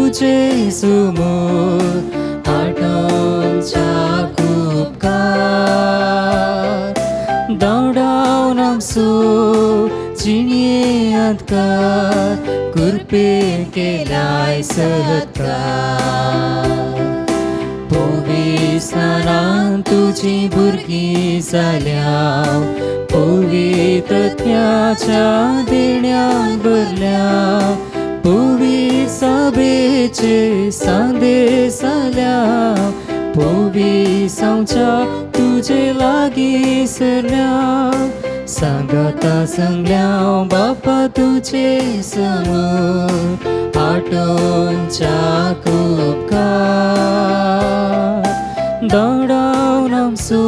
तुझे समोर आठवणच्या उपकार दौडावनाम सो चिनिये अंधकार कृपे केलाय सत्कार पवित्रान तुझी भुरगीं जाल्यां पवित्रत्वाच्या देण्यान भरल्या पवित्र सभेचे संदेश आल्या पवित्र सांच्या तुझे लागीं सरल्या सांगता सांगल्या बापा तुझे समोर आठवणच्या उपकार दौडावनाम सो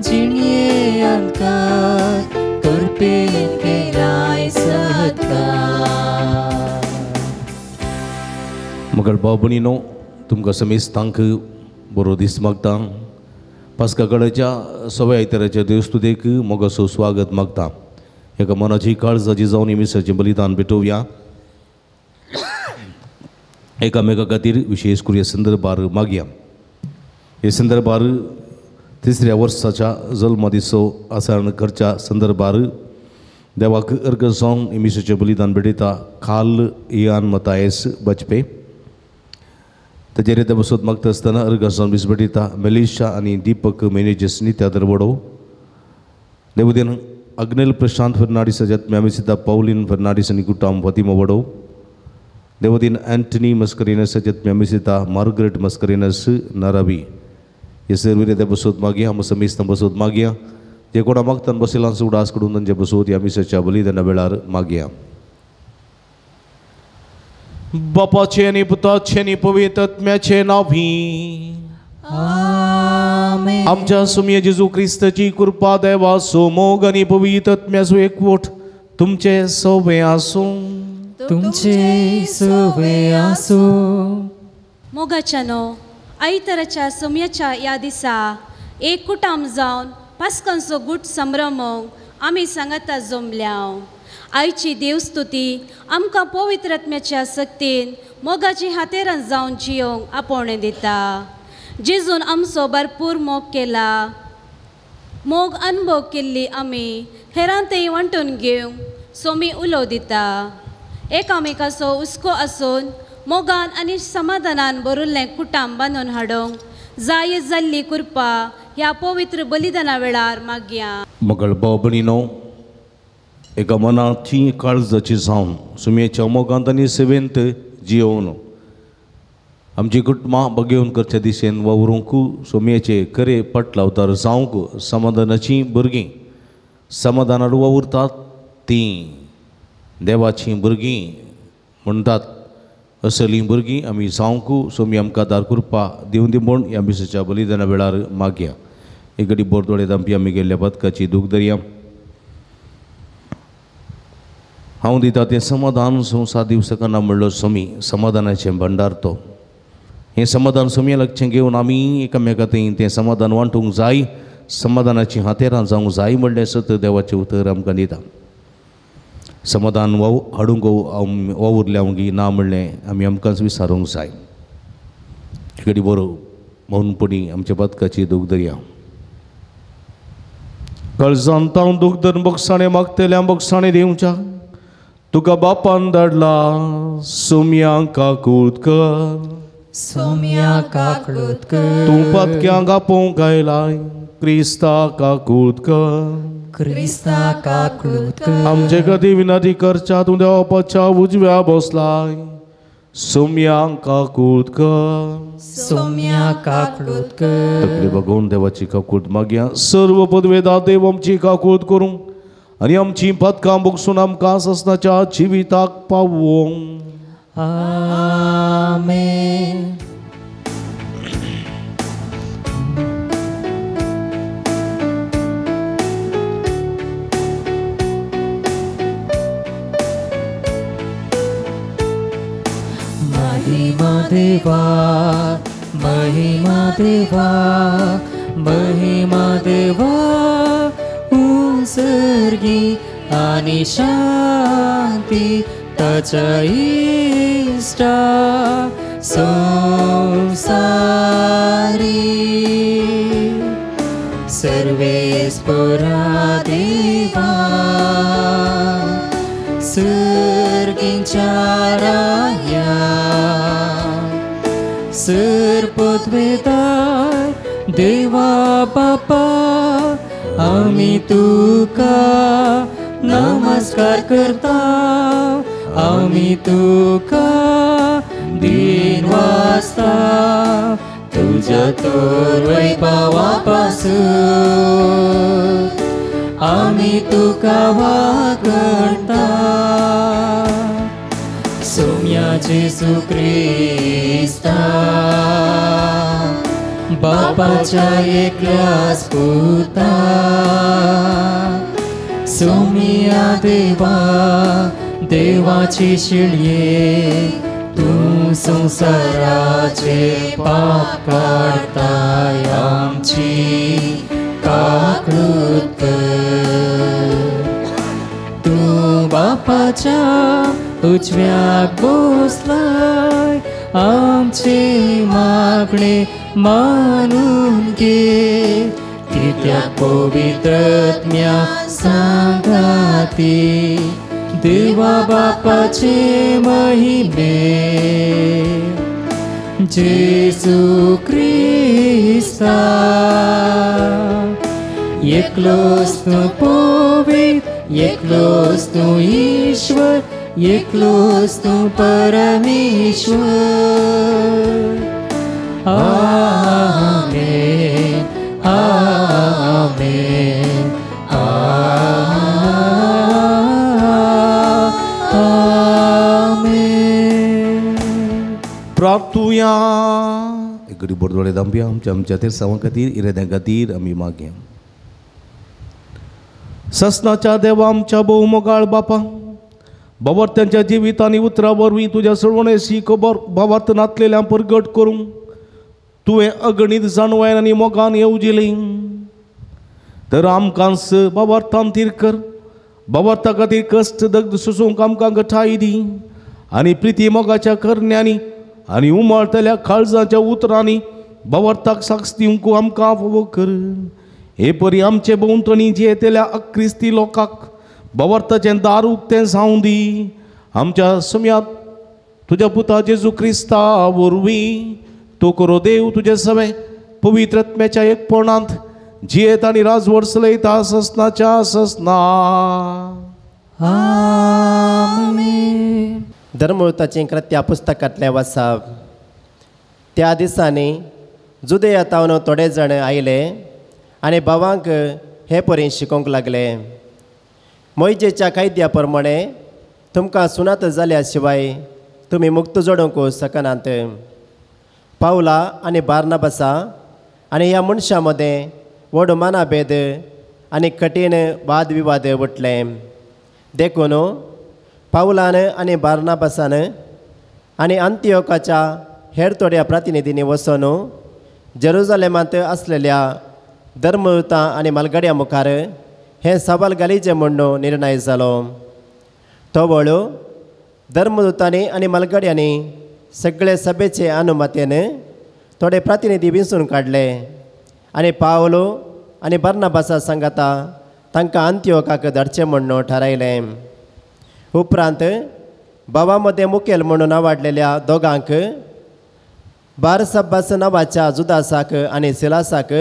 जिणये अंधकार करपे केलाय सत्कार. मगळ बाबणीनो तुमकां समेस्तांक बरो दीस मागता. पास्काकाळाच्या सव्या आयताराच्या देवस्तुदेक मोगाचो स्वागत मागता. एका मनाची काळजाची जावन मिसाचें बलिदान भेटोवया. एकामेका खातीर विशेष करून ह्या संदर्भार मागया. हे संदर्भार 3ऱ्या वर्साच्या जल्मदिसो आचरण करच्या संदर्भार देवाक अर्ग जावन मिसाचें बलिदान भेटयता काल इयान मतायस बचपे. ताजेर येता बसत मागता आसतना अर्ग जावन वीस भेटयता मेलिशा आनी दीपक मेनेजस नित्या दरवडो. देवदेन अग्नेल प्रशांत फर्नांडीस आत्म्या मिसिता पौलिन फर्नांडीस आनी कुटाम फातिमा वडो. देवदीन एंटनी मस्करिनस आत्म्या मिसिता मार्गरेट मस्करिनस नारावी. हे सर्व येता बसत मागया. आमी समेस्तां बसत मागया. जे कोणा मागतान बसयलांचो उडास कडून तांचे बसत ह्या मिसाच्या बलिदाना वेळार मागया. बापाचे आनी पुताचे आनी पवित्र आत्म्याचे नांवी आमेन. आमच्या सुमये जेजू क्रिस्ताची कृपा देवाचो मोग आनी पवित्र आत्म्याचो एकवट तुमचे सगळे आसूं. तुमचे सगळे आसूं. मोगाच्यानो आयताराच्या सुमयाच्या ह्या दिसा एक कुटाम जावन पास्कांचो गूट संभ्रमोवंक आमी सांगाता जमल्या. आयची देवस्तुती आमकां पवित्र आत्म्याच्या सक्तीन मोगाची हातेरां जावन जियोंक आपोवणें दिता. जेजून आमचो भरपूर मोग केला. मोग अनुभव केल्ली आमी हेरांतय वांटून घेवंक सोमी उलो दिता. एकामेकाचो हुस्को आसून मोगान आनी समाधानान भरिल्लें कुटाम बांदून हाडूंक जाय जाल्ली कृपा ह्या पवित्र बलिदाना वेळार मागया. मगळ बाबणीनो एका मनाची काळजाची जावन सुमयेच्या मोगांत आनी सेवेंत जियोवन आमची कुटुंबां बगेवन करच्या दिशेन वावरूंक सुमयेचे खरे पटलावतार जावंक समाधानाची भुरगीं समाधानार वावुरतात तीं देवाची भुरगीं म्हणटात असली भुरगीं आमी जावंक सोमी आमकां दार कृपा दिवन दी म्हूण ह्या मिसाच्या बलिदाना वेळार मागया. एक घडी बोरदोळे दांपी आमी गेल्ल्या पदकाची दूख धरया. हांव दिता तें समाधान संवसार दिवसकांना म्हणलो सोमी समाधानाचें भंडार तो. हें समाधान सोमया लागचें घेवन आमी एकामेका थंय तें समाधान वांटूंक जाय. समाधानाची हातेरां जावंक जाय म्हणलें सत देवाचें उतर आमकां दिता. समाधान हाडूंक वावुरल्यांगी ना म्हणलें आमी आमकांच विचारूंक जाय. एक घडी बरो मौनपणी आमच्या पदकाची दूख धरया. काळजांत हांव दूख धरून बगसाणें मागतल्या बगसाणें दिवच्या तुका बापान धाडला सोमयांक काकूट कर. सोम्या काकूट कर. तूं पदक्यांक आपोवंक आयलाय क्रिस्ता काकूट कर. क्रिस्ता काकूट कर. आमचे गती विनंती करच्या तूं देवाच्या उजव्या बसलाय सोमयांक काकूट कर. सोम्या काकूट कर. तकली बघून देवाची काकूट मागया. सर्व पदवेदार देव आमची काकूट करूं आनी आमची पदकां बगसून आमकां ससनाच्या जिविताक पावोवंक. आमेन. महिमा देवा महिमा देवा महिमा देवा उसर्गी आणि शांती भक्ताच्या इष्टा संसारी सर्वेस्परा देवा सर्गींच्या राया सर्पद्वेदार देवा बापा आम्ही तुका नमस्कार करता आम्ही तुका दिन वाजता तुझ्या तोर वैभवापासून आम्ही तुका वागणता सोम्या जेसू ख्रिस्ता बापाच्या एकल्याच पुता सोम्या देवा देवाची शिळये तू संसाराचे पाप काढताय आमची काकळूत कर तू बापाच्या उजव्याक बसलाय आमचे मागणे मानून घे कित्याक पवित्रत्म्या सांगाती देवा बापाचे महिमे जेसू ख्रिस्ता एकलोच तू पवित्र एकलोच तू ईश्वर एकलोच तू परमेश्वर आमेन आमेन आमेन प्रार्थुया एक गरीब बोरदोळे दांबिया आमच्या ते सवां खातीर इरेद्या खातीर आमी मागया ससनाच्या देवा आमच्या बहुमोगाळ बापा भावार्थ्यांच्या जिवीत आनी उतरा वरवीं तुज्या सळवणेची खबर भावार्थनातलेल्या परगट करूंक तुवें अगणीत जाणवायन आनी मोगान येवजिली तर आमकां भावार्थांतीर कर भावार्था खातीर कश्ट दग्ध सोसूंक आमकां गठाय दी आनी प्रिती मोगाच्या करण्यांनी आनी उमाळटल्या काळजाच्या उतरांनी भावार्थाक साक्ष दिवंक आमकां फावो कर हे परी आमचे भोंवतणी जियेतेल्या अक्रिस्ती लोकांक भावार्थाचें दार उक्तें जावं दी आमच्या सम्यात तुज्या पुता जेजू क्रिस्ता वरवीं तो करो देव तुजे सवे पवित्रत्म्याच्या एकपणांत जियेत आनी राजवट चलयता ससनाच्या ससना आमेन धर्मवृत्ताचें कृत्या पुस्तकांतलें वाचप त्या दिसांनी जुदेयांतावन थोडे जाण आयले आनी भावांक हे परी शिकोवंक लागले मोइजेच्या कायद्या प्रमाणे तुमकां सुनात जाल्या शिवाय तुमी मुक्त जोडूंक शकनात पावला आनी बार्नाबासा आनी ह्या मनशां मदें व्हड मानाभेद आनी कठीण वाद विवाद उठले देखून पावलान आनी बार्नाबासान आनी अंतियोकाच्या हेर थोड्या प्रतिनिधींनी वचून जेरुजालेमांत आसलेल्या धर्मदूतां आनी मालगाड्यां मुखार हें सवाल घालीचें म्हणून निर्णय जालो तो वेळ धर्मदूतांनी आनी मालगाड्यांनी सगळे सभेचे अनुमतेन थोडे प्रतिनिधी विंचून काडले आनी पावलो आनी बार्नाबासा सांगाता तांकां अंतियोकाक धाडचें म्हणून थारायलें उपरांत भावां मदें मुखेल म्हणून आवाडलेल्या दोगांक बारसब्बास नांवाच्या जुदासाक आनी सिलासाक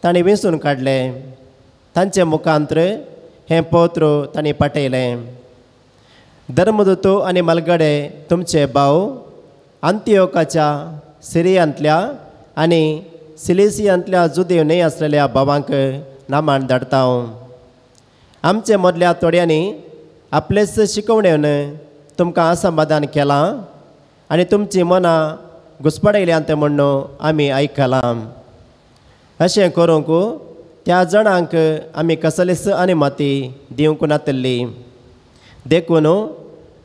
तांणी विंचून काडलें तांचे मुखांतर हें पत्र तांणी पाठयलें धर्मदूतो आनी मालगडे तुमचे भाव अंतियोकाच्या सिरियांतल्या आनी सिलिसियांतल्या जुदेव न्हय आसलेल्या भावांक नामान धाडटा आमचे मदल्या थोड्यांनी आपलेच शिकवणेन तुमकां असमाधान केलां आनी तुमची मनां घुसपडयल्यांत म्हणून आमी आयकलां अशें करूंक त्या जाणांक आमी कसलीच अनुमती दिवंक नातली देखून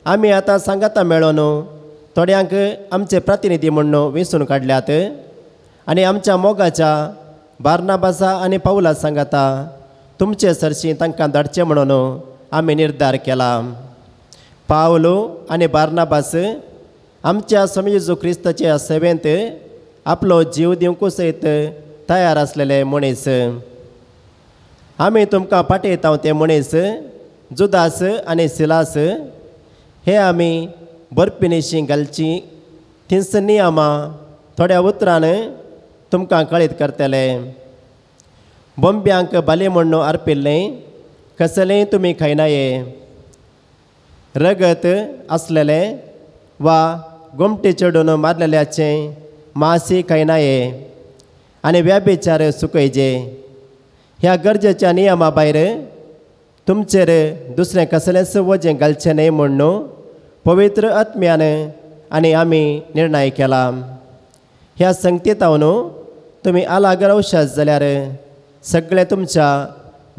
आमी आतां सांगाता मेळोन थोड्यांक आमचे प्रतिनिधी म्हणून विंचून काडल्यात आनी आमच्या मोगाच्या बार्नाबासा आनी पावला सांगाता तुमचे सरशी तांकां धाडचें म्हणून आमी निर्धार केला पावलो आनी बार्नाबास आमच्या स्वामी जेजू क्रिस्ताच्या सेवेंत आपलो जीव दिवंक सयत तयार आसलेले मनीस. आमी तुमकां पाठयता ते मनीस जुदास आनी सिलास हे आमी बरपिनिशी घालची थिंस नियमां थोड्या उतरान तुमकां कळीत करतले. बोंब्यांक बाले म्हणून अर्पिल्लें कसलेंय तुमी खायनाये. रगत असलेलें वा गोमटे चडून मारलेल्याचें मासी खायनाये आनी व्याभिचार सुकयचे. ह्या गरजेच्या नियमा भायर तुमचेर दुसरें कसलेंच वजें घालचें न्हय म्हणून पवित्र आत्म्यान आनी आमी निर्णय केला. ह्या संगतीतावन तुमी आलाग रावशात जाल्यार सगळें तुमच्या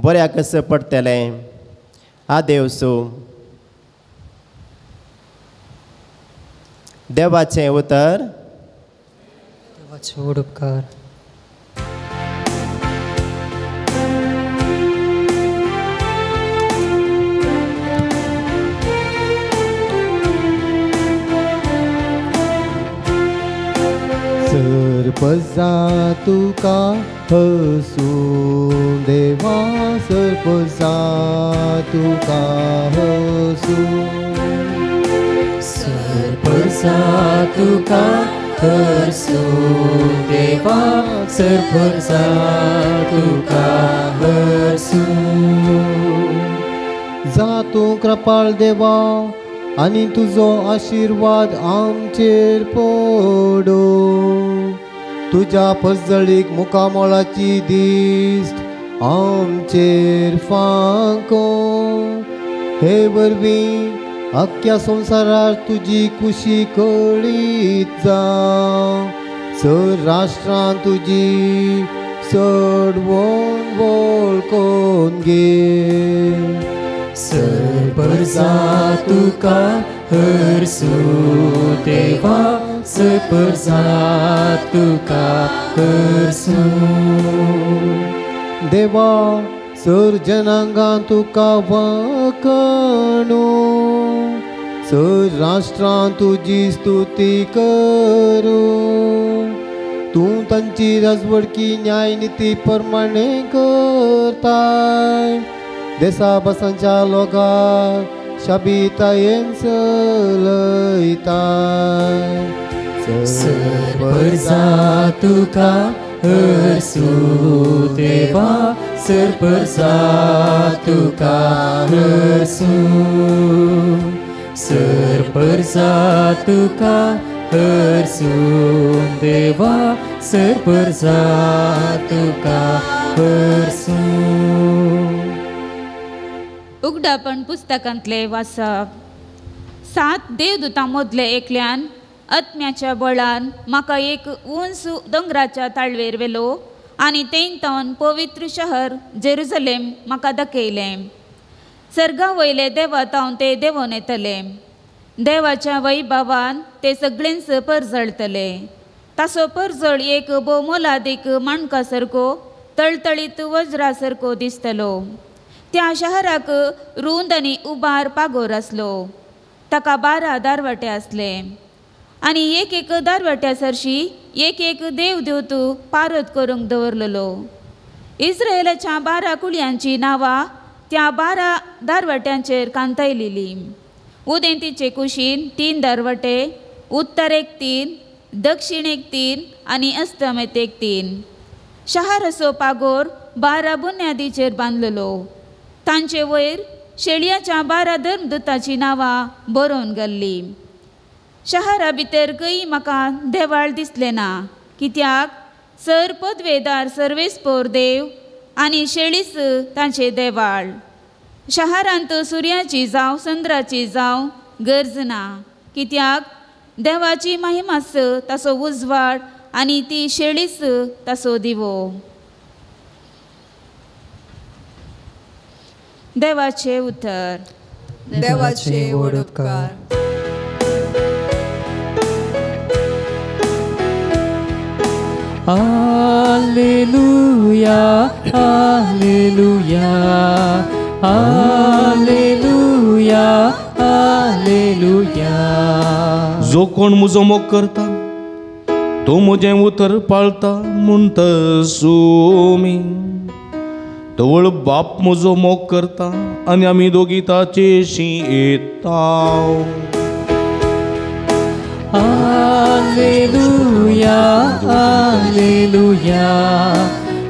बऱ्याकच पडटलें. आदेवसो. देवाचें उतर. देवाचे उपकार. सर्पजा तुका हसून देवा सर्पजा तुका हसून. सर्पजा तुका हसून देवा सर्पजा तुका हसून. जातू कृपाळ देवा आनी तुजो आशिर्वाद आमचेर पडो. तुज्या पजळीक मुखामोळाची दिश्ट आमचेर फांको. हे वरवीं अख्ख्या संवसारार तुजी खुशी कळीत जावं. चड राष्ट्रांत तुजी चड वळखून घे. सर्पजा तुका हरसूं देवा सर्पजा तुका हरसूं. देवा सर जनांगां तुका वखणू. सर राष्ट्रां तुजी स्तुती करू. तूं तांची राजवडकी न्याय निती प्रमाणे करताय. देसा बसांच्या लोकांक शाबितायेन चलयताय. सर्पजा तुका हरसूं देवा सर्पजा तुका हरसूं. सर्पजा तुका हरसूं देवा सर्पजा तुका हरसूं. उगडापण पुस्तकांतले वाचप. 7 देवदूतां मदले एकल्यान आत्म्याच्या बळान म्हाका एक उंच दोंगराच्या ताळवेर व्हेलो आनी तेंतावन पवित्र शहर जेरुसलेम म्हाका दाखयलें. सर्गा वयले देवातावन ते देंवोन येतले. देवाच्या वैभवान ते सगळेंच परजळतले. ताचो परजळ एक भोवमोलादीक माणका सारको तळतळीत वज्रा सारको दिसतलो. त्या शहराक रुंद आनी उबार पागोर आसलो. ताका 12 दारवाटे आसले आनी एक दारवाट्या सरशी एक देवदूत पारत करूंक दवरलेलो. इस्रायेलाच्या 12 कुळयांची नांवां त्या 12 दारवाट्यांचेर कांतयलेली. उदेंतीचे कुशीन 3 दारवाटे, उत्तरेक 3, दक्षिणेक 3 आनी अस्तमेतेक 3. शहराचो पागोर 12 बुन्यादीचेर बांदलेलो. तांचे वयर शेळयाच्या 12 धर्मदूतांची नांवां बरोवन घाल्ली. शहरा भितर खंय म्हाका देवाळ दिसलें ना, कित्याक सर पदवेदार सर्वेस्पोर देव आनी शेळीच तांचे देवाळ. शहरांत सुर्याची जावं चंद्राची जावं गरज ना, कित्याक देवाची महिमास ताचो उजवाड आनी ती शेळीच ताचो दिवो. देवाचे उतर. देवाचे उपकार. Hallelujah hallelujah hallelujah hallelujah hallelujah जो कोण म्हजो मोग करता तो म्हजें उतर पाळता म्हणटसूमी तवळ बाप म्हजो मोग करता आनी आमी दोगी ताचेशी येता हालेलुया हालेलुया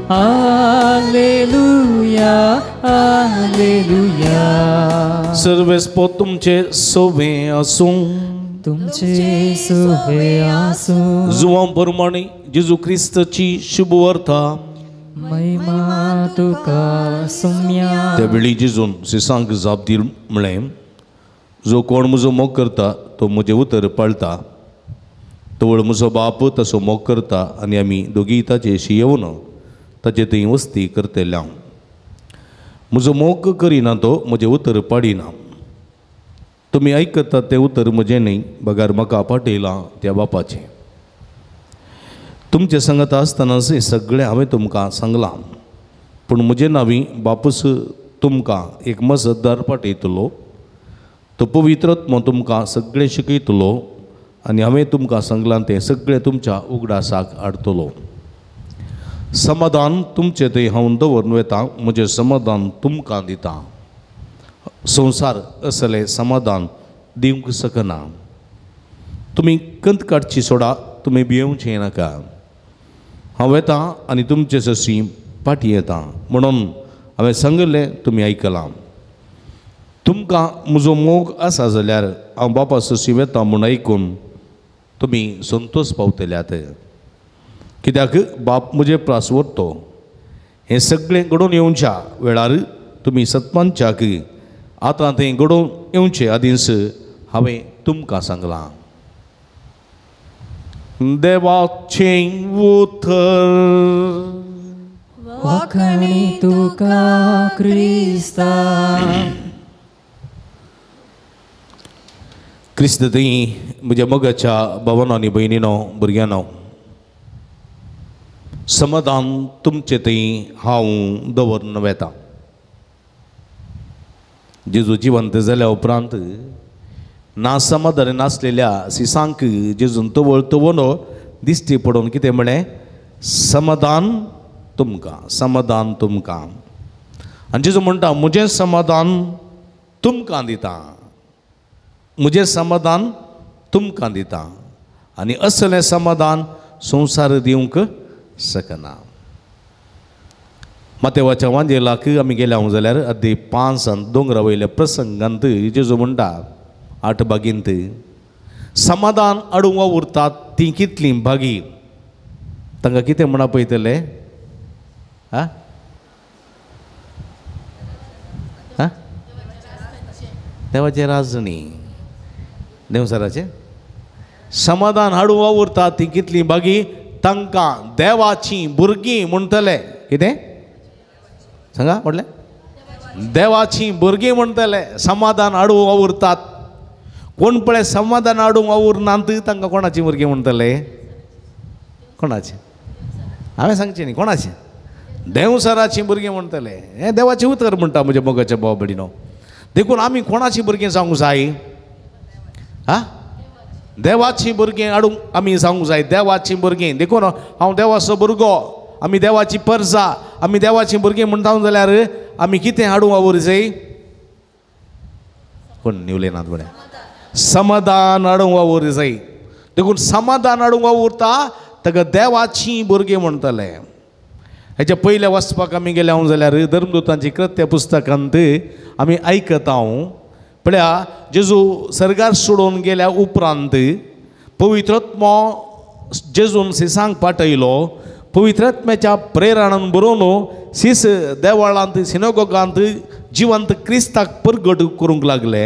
हालेलुया हालेलुया सर्वेस्पो तुमचे सोबे आसूं तुमचे सोबे आसूं जुवां प्रमाणे जेजू क्रिस्ताची शुभ वार्ता महिमा तुका सुम्या त्या वेळी जेजून सिसांक जाप दिल म्हळें जो कोण म्हजो मोग करता तो म्हजें उतर पाळता तवळ म्हजो बाप तसो मोग करता आनी आमी दोगी ताचेशी येवन ताचे थंय वस्ती करतले हांव म्हजो मोग करिना तो म्हजें उतर पाडिना तुमी आयकता तें उतर म्हजें न्ही बगार म्हाका पाठयलां त्या बापाचें तुमचे सांगत आसतना हें सगळें हांवें तुमकां सांगलां पूण म्हजे नांवी बापूस तुमकां एक मजतदार पाठयतलो तो पवित्रात्मो तुमकां सगळें शिकयतलो आनी हांवें तुमकां सांगलां तें सगळें तुमच्या उगडासाक हाडटलो समाधान तुमचें थंय हांव दवरून वेतां म्हजें समाधान तुमकां दितां संवसार असलें समाधान दिवंक शकना तुमी कंत काडची सोडा तुमी भियेवचें नाका हांव येतां आनी तुमचे सशी पाटी येतां म्हणून हांवें सांगलें तुमी आयकलां तुमकां म्हजो मोग आसा जाल्यार हांव बापा सशी वेतां म्हूण आयकून तुमी संतोश पावतल्यात कित्याक बाप म्हजे प्रास व्हरतो हें सगळें घडोवन येवच्या वेळार तुमी सत्मानच्याक आतां तें घडोवन येवचें आदींच हांवें तुमकां सांगलां देवाचें उतर वाखणी तुका क्रिस्ता क्रिस्त थंय म्हज्या मोगाच्या भावांनी भयणीनो भुरग्यांनो समाधान तुमचे थंय हांव दवरून वेतां जेजू जिवंत जाल्या उपरांत ना समाधान नासलेल्या सिसांक जेजून तवळ तवनो दिश्टी पडोवन कितें म्हळें समाधान तुमकां आनी जेजू म्हणटा म्हजें समाधान तुमकां दितां म्हजें समाधान तुमकां दितां आनी असलें समाधान संवसार दिवंक शकना मातेवाच्या वांजेलाक आमी गेल्या जाल्यार अद्दी 5 दोंगरा वयल्या प्रसंगांत जेजू म्हणटा 8 बागींत समाधान हाडूंक उरतात ती कितलीं बागी तांकां कितें म्हणा पळयतले देवाचे राज न्ही देवसराचे समाधान हाडूंक उरतात ती कितलीं बागी तांकां देवाचीं भुरगीं म्हणटले कितें सांगा म्हटलें देवाचीं भुरगीं म्हणटले समाधान हाडूंक उरतात कोण पळय समाधान हाडूंक उरनात तांकां कोणाची भुरगीं म्हणटले कोणाचे हांवें सांगचें न्ही कोणाचें देवसराचीं भुरगीं म्हणटले हें देवाचें उतर म्हणटा म्हज्या मोगाच्या भाव भयणीनो देखून आमी कोणाचीं भुरगीं जावंक जाय देवाचीं भुरगीं हाडूंक आमी जावंक जाय देवाचीं भुरगीं देखून हांव देवाचो भुरगो आमी देवाची परजा आमी देवाचीं भुरगीं म्हणटा जाल्यार आमी कितें हाडूंक उर जाय कोण निवलेनात बरें समाधान हाडूंक उर जाय देखून समाधान हाडूंक उरता ताका देवाचीं भुरगीं म्हणटले हेच्या पयले वचपाक आमी गेल्या जाल्यार धर्मदूतांची कृत्य पुस्तकांत आमी आयकता पळया जेजू सर्गार सोडून गेल्या उपरांत पवित्रात्मो जेजून सिसांक पाठयलो पवित्रात्म्याच्या प्रेरणान बरोवन सीस देवळांत सिनोगोगांत जिवंत क्रिस्ताक परगट करूंक लागले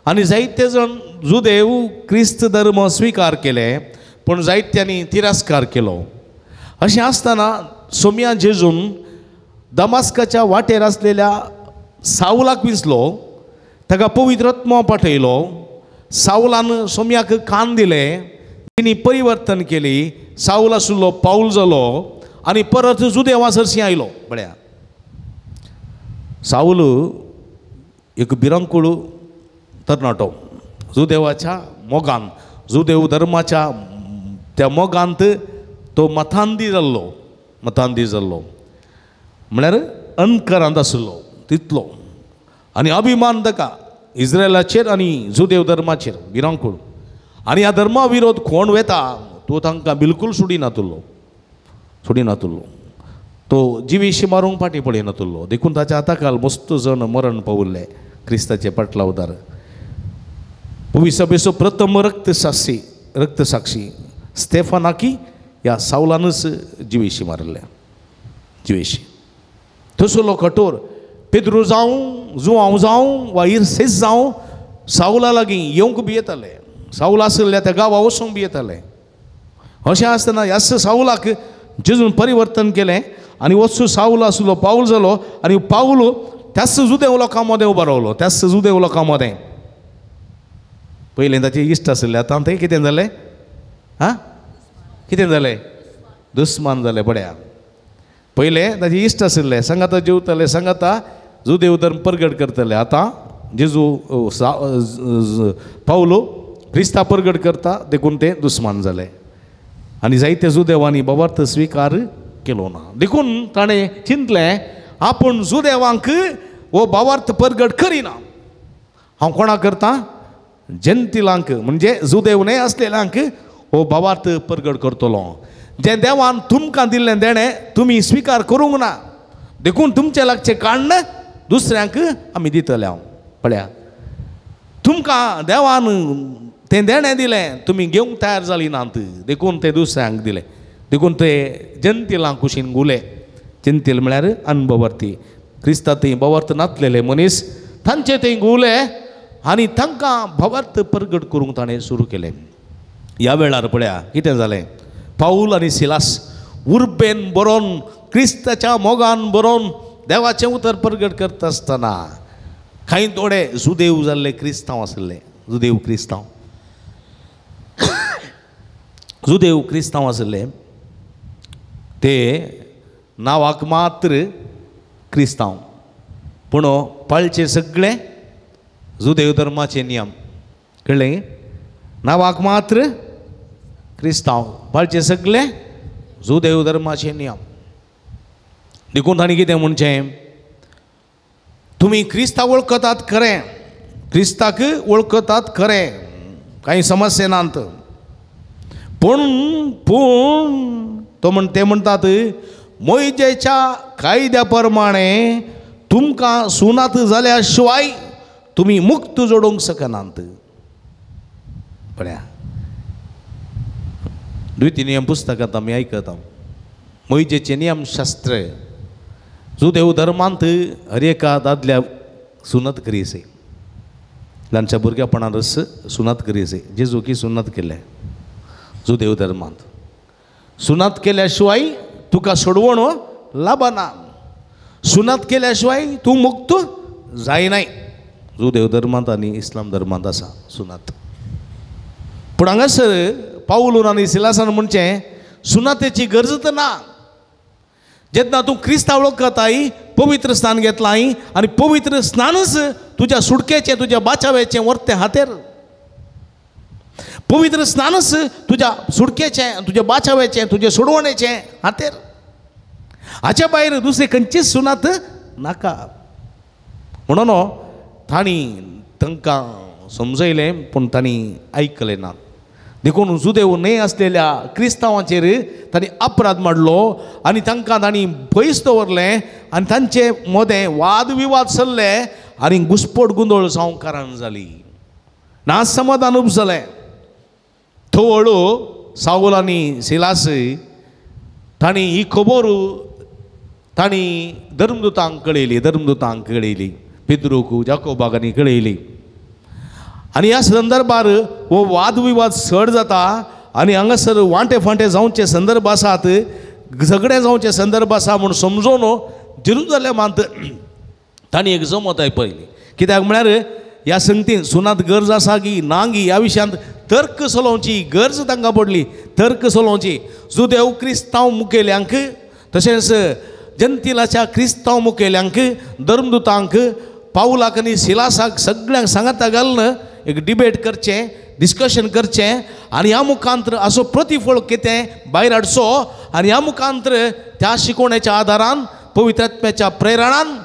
आनी जायते जण जुदेव क्रिस्त धर्म स्विकार केले पूण जायत्यांनी तिरस्कार केलो अशें आसतना सोम्या जेजून दमास्काच्या वाटेर आसलेल्या सावलाक विसलो ताका पवित्रात्मो पाठयलो सावलान सोम्याक कान दिले तिणी परिवर्तन केली सावल आशिल्लो पाऊल जालो आनी परत जुदेवा सरशी आयलो पळया सावल एक भिरांकूळ तरणाटो जुदेवाच्या मोगान जुदेव धर्माच्या त्या मोगांत तो मतांदी जाल्लो म्हळ्यार अंधकारांत आसलो तितलो आनी अभिमान ताका इस्रायलाचेर आनी जुदेव धर्माचेर भिरांकूळ आनी ह्या धर्मा विरोध कोण वेता तो तांकां बिलकूल सोडिनातुल्लो तो जिवेशी मारूंक फाटी पडयनातुल्लो देखून ताच्या हाताखाल मस्त जण मरण पावल्ले क्रिस्ताचे पाटलावदार पवित्र सभेचो प्रथम रक्तसाक्षी स्तेफानाकी ह्या सावलानच जिवेशी जिवेशी तसलो कठोर पेद्रू जावं जुआंव जावं वा इर्सेस जावं सावला लागीं येवंक बी येताले सावल आसल्या त्या गांवा वचूंक बी येताले अशें आसतना ह्याच सावलाक जेजून परिवर्तन केलें आनी वचून सावल आसलो पावल जालो आनी पावल त्याच जुदेव लोकां मदें उबो रावलो त्याच जुदेव लोकां मदें पयलें ताचे इश्ट आसले आतां तें कितें जालें कितें जालें दुस्मान जालें पळया पयलें ताचे इश्ट आसले सांगाता जेवताले सांगाता जुदेव धर्म प्रगट करतले आतां जेजू पावलो क्रिस्ता प्रगट करता देखून तें दुस्मान जालें आनी जायते जुदेवांनी बाबार्थ स्विकार केलो ना देखून ताणें चिंतलें आपूण जुदेवांक वो भावार्थ प्रगट करिना हांव कोणाक करता जंतिलांक म्हणजे जुदेव न्हय आसलेल्यांक हो भावार्थ प्रगट करतलो जें देवान तुमकां दिल्लें देणें तुमी स्विकार करूंक ना देखून तुमचे लागचें काण्ण दुसऱ्यांक आमी दितले हांव पळया तुमकां देवान तें देणें दिलें तुमी घेवंक तयार जाली नात देखून तें दुसऱ्यांक दिलें देखून ते जंतिलांक कुशीन गुले जंतील म्हळ्यार अनभवर्ती क्रिस्ता थंय भवर्थ नासलेले मनीस तांचे थंय गुले आनी तांकां भवर्थ प्रगट करूंक ताणें सुरू केलें ह्या वेळार पळया कितें जालें पाऊल आनी सिलास उर्बेन बरोवन क्रिस्ताच्या मोगान बरोवन देवाचें उतर प्रगट करता आसतना कांय थोडे जुदेव जाल्ले क्रिस्तांव आसले जुदेव क्रिस्तांव आसले ते नांवाक मात्र क्रिस्तांव पूण पाळचे सगळे जुदेव धर्माचे नियम कळ्ळें नांवाक मात्र क्रिस्तांव पाळचे सगळे जुदेव धर्माचे नियम देखून ताणें कितें म्हणचें तुमी क्रिस्ता वळखतात खरें क्रिस्ताक वळखतात खरें कांय समस्या नात पूण तो ते म्हणटात मोइजेच्या कायद्या प्रमाणे तुमकां सुनात जाल्या शिवाय तुमी मुक्त जोडूंक शकनात पळया द्वितीय नियम पुस्तकांत आमी आयकता मोइजेचें नियमशास्त्र जुदेव धर्मांत हर एका दादल्याक सुनत करीसे ल्हानच्या भुरग्यापणानच सुनात करीसे जेजू की सुनात केले जुदेव धर्मांत सुनात केल्या शिवाय तुका सोडवण लाभना सुनात केल्या शिवाय तूं मुक्त जायनाय जुदेव धर्मांत आनी इस्लाम धर्मांत आसा सुनात पूण हांगासर पाऊल आनी सिलासान म्हणचें सुनातेची गरज ना जेन्ना तूं क्रिस्ता वळखताय पवित्र स्नान घेतलाय आनी पवित्र स्नानच तुज्या सुडकेचें तुज्या बाचावेचें व्हरतें हातेर पवित्र स्नानच तुज्या सुडकेचें तुज्या बाचावेचें तुज्या सोडवणेचें हातेर हाच्या भायर दुसरे खंयचीच सुनात नाका म्हणून तांणी तांकां समजयलें पूण तांणी आयकलें ना देखून जुदेव न्हय आसलेल्या क्रिस्तांवांचेर तांणी अपराध मारलो आनी तांकां तांणी पयस दवरलें आनी तांचे मदें वाद विवाद चल्ले आनी घुसपट गुंदळ जावंक कारण जाली नासमाधान उपजलें थोडो सावल आनी सिलास तांणी ही खबर तांणी धर्मदूतांक कळयली पेद्रूक जाकोबाक आनी कळयली आनी ह्या संदर्भार हो वाद विवाद चड जाता आनी हांगासर वांटे फांटे जावचे संदर्भ आसात झगडे जावचे संदर्भ आसा म्हूण समजून जेरुसलेमांत तांणी एक जमत आपयली कित्याक म्हळ्यार ह्या संगतीन सुनात गरज आसा की ना गी ह्या विशयांत तर्क चलोवची गरज तांकां पडली तर्क चलोवची जुदेव क्रिस्तांव मुखेल्यांक तशेंच जंतिलाच्या क्रिस्तांव मुखेल्यांक धर्मदूतांक पावलाक आनी सिलासाक सगळ्यांक सांगाता घालन एक डिबेट करचें डिस्कशन करचें आनी ह्या मुखांतर असो प्रतिफळ कितें भायर हाडचो आनी ह्या मुखांतर त्या शिकवण्याच्या आदारान पवित्र आत्म्याच्या प्रेरणान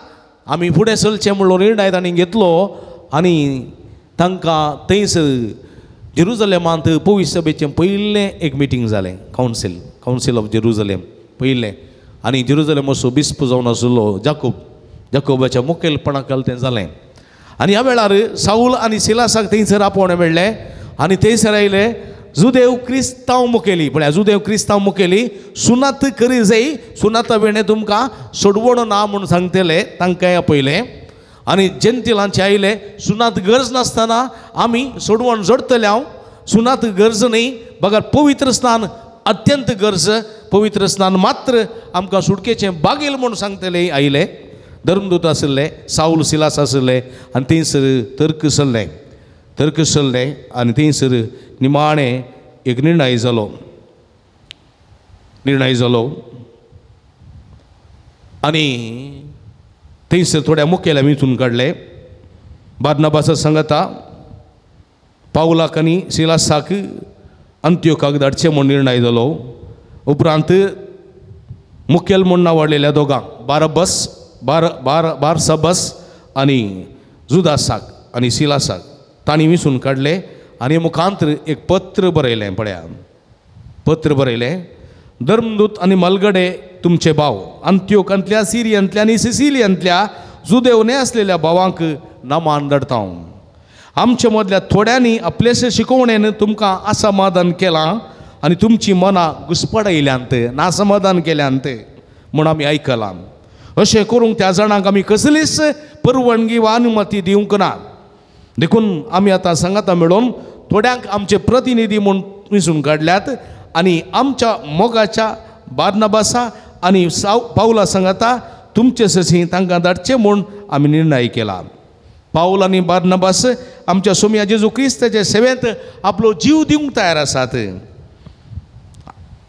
आमी फुडें चलचें म्हणून निर्णय तांणी घेतलो आनी तांकां थंयसर जेरुजलेमांत पवित्र सभेचें पयलें एक मिटींग जालें कावन्सील ऑफ जेरुजलेम पयलें आनी जेरुजलेम असो बिस्प जावन आशिल्लो जाकोबाच्या मुखेलपणाखाल तें जालें आनी ह्या वेळार साऊल आनी सिलासाक थंयसर आपोवणें मेळ्ळें आनी थंयसर आयले जुदेव क्रिस्तांव मुखेली म्हळ्यार जुदेव क्रिस्तांव मुखेली सुनात करी जाय सुनाता वेणे तुमकां सोडवण ना म्हूण सांगतले तांकांय आपयलें आनी जेंटिलांचे आयले सुनात गरज नासतना आमी सोडवण जोडतले हांव सुनात गरज न्ही बगर पवित्र स्नान अत्यंत गरज पवित्र स्नान मात्र आमकां सुटकेचें बागेल म्हूण सांगतले आयले धर्मदूत आशिल्ले साऊल सिलास आशिल्ले आनी थंयसर तर्क चल्ले आनी थंयसर निमाणें एक निर्णय जालो आनी थंयसर थोड्या मुखेल्या मिथून काडले बार्नबासा सांगता पावलाक आनी सिलासाक अंत्योखाक धाडचें म्हूण निर्णय जालो उपरांत मुखेल म्हूण नांवाडलेल्या दोगांक बारसबास आनी जुदासाक आनी सिलासाक तांणी विसून काडले आनी मुखांतर एक पत्र बरयलें धर्मदूत आनी मलगडे तुमचे भाव अंत्योखांतल्या सिरियांतल्या आनी सिसिलियांतल्या जुदेवने आसलेल्या भावांक नामान धाडटा हांव आमचे मदल्या थोड्यांनी आपलेशे शिकवणेन तुमकां असमाधान केलां आनी तुमची मनां घुस्पडायल्यांत नासमाधान केल्यांत म्हूण आमी आयकलां अशें करूंक त्या जाणांक आमी कसलीच परवानगी वा अनुमती दिवंक ना देखून आमी आतां सांगता मेळोन थोड्यांक आमचे प्रतिनिधी म्हूण विसून काडल्यात आनी आमच्या मोगाच्या बार्नबासा आनी पावला सांगता तुमचे सशी तांकां धाडचें म्हूण आमी निर्णय केला पाऊल आनी बार्नबास आमच्या सोम्या जेजू क्रिस्ताचे सेवेंत आपलो जीव दिवंक तयार आसात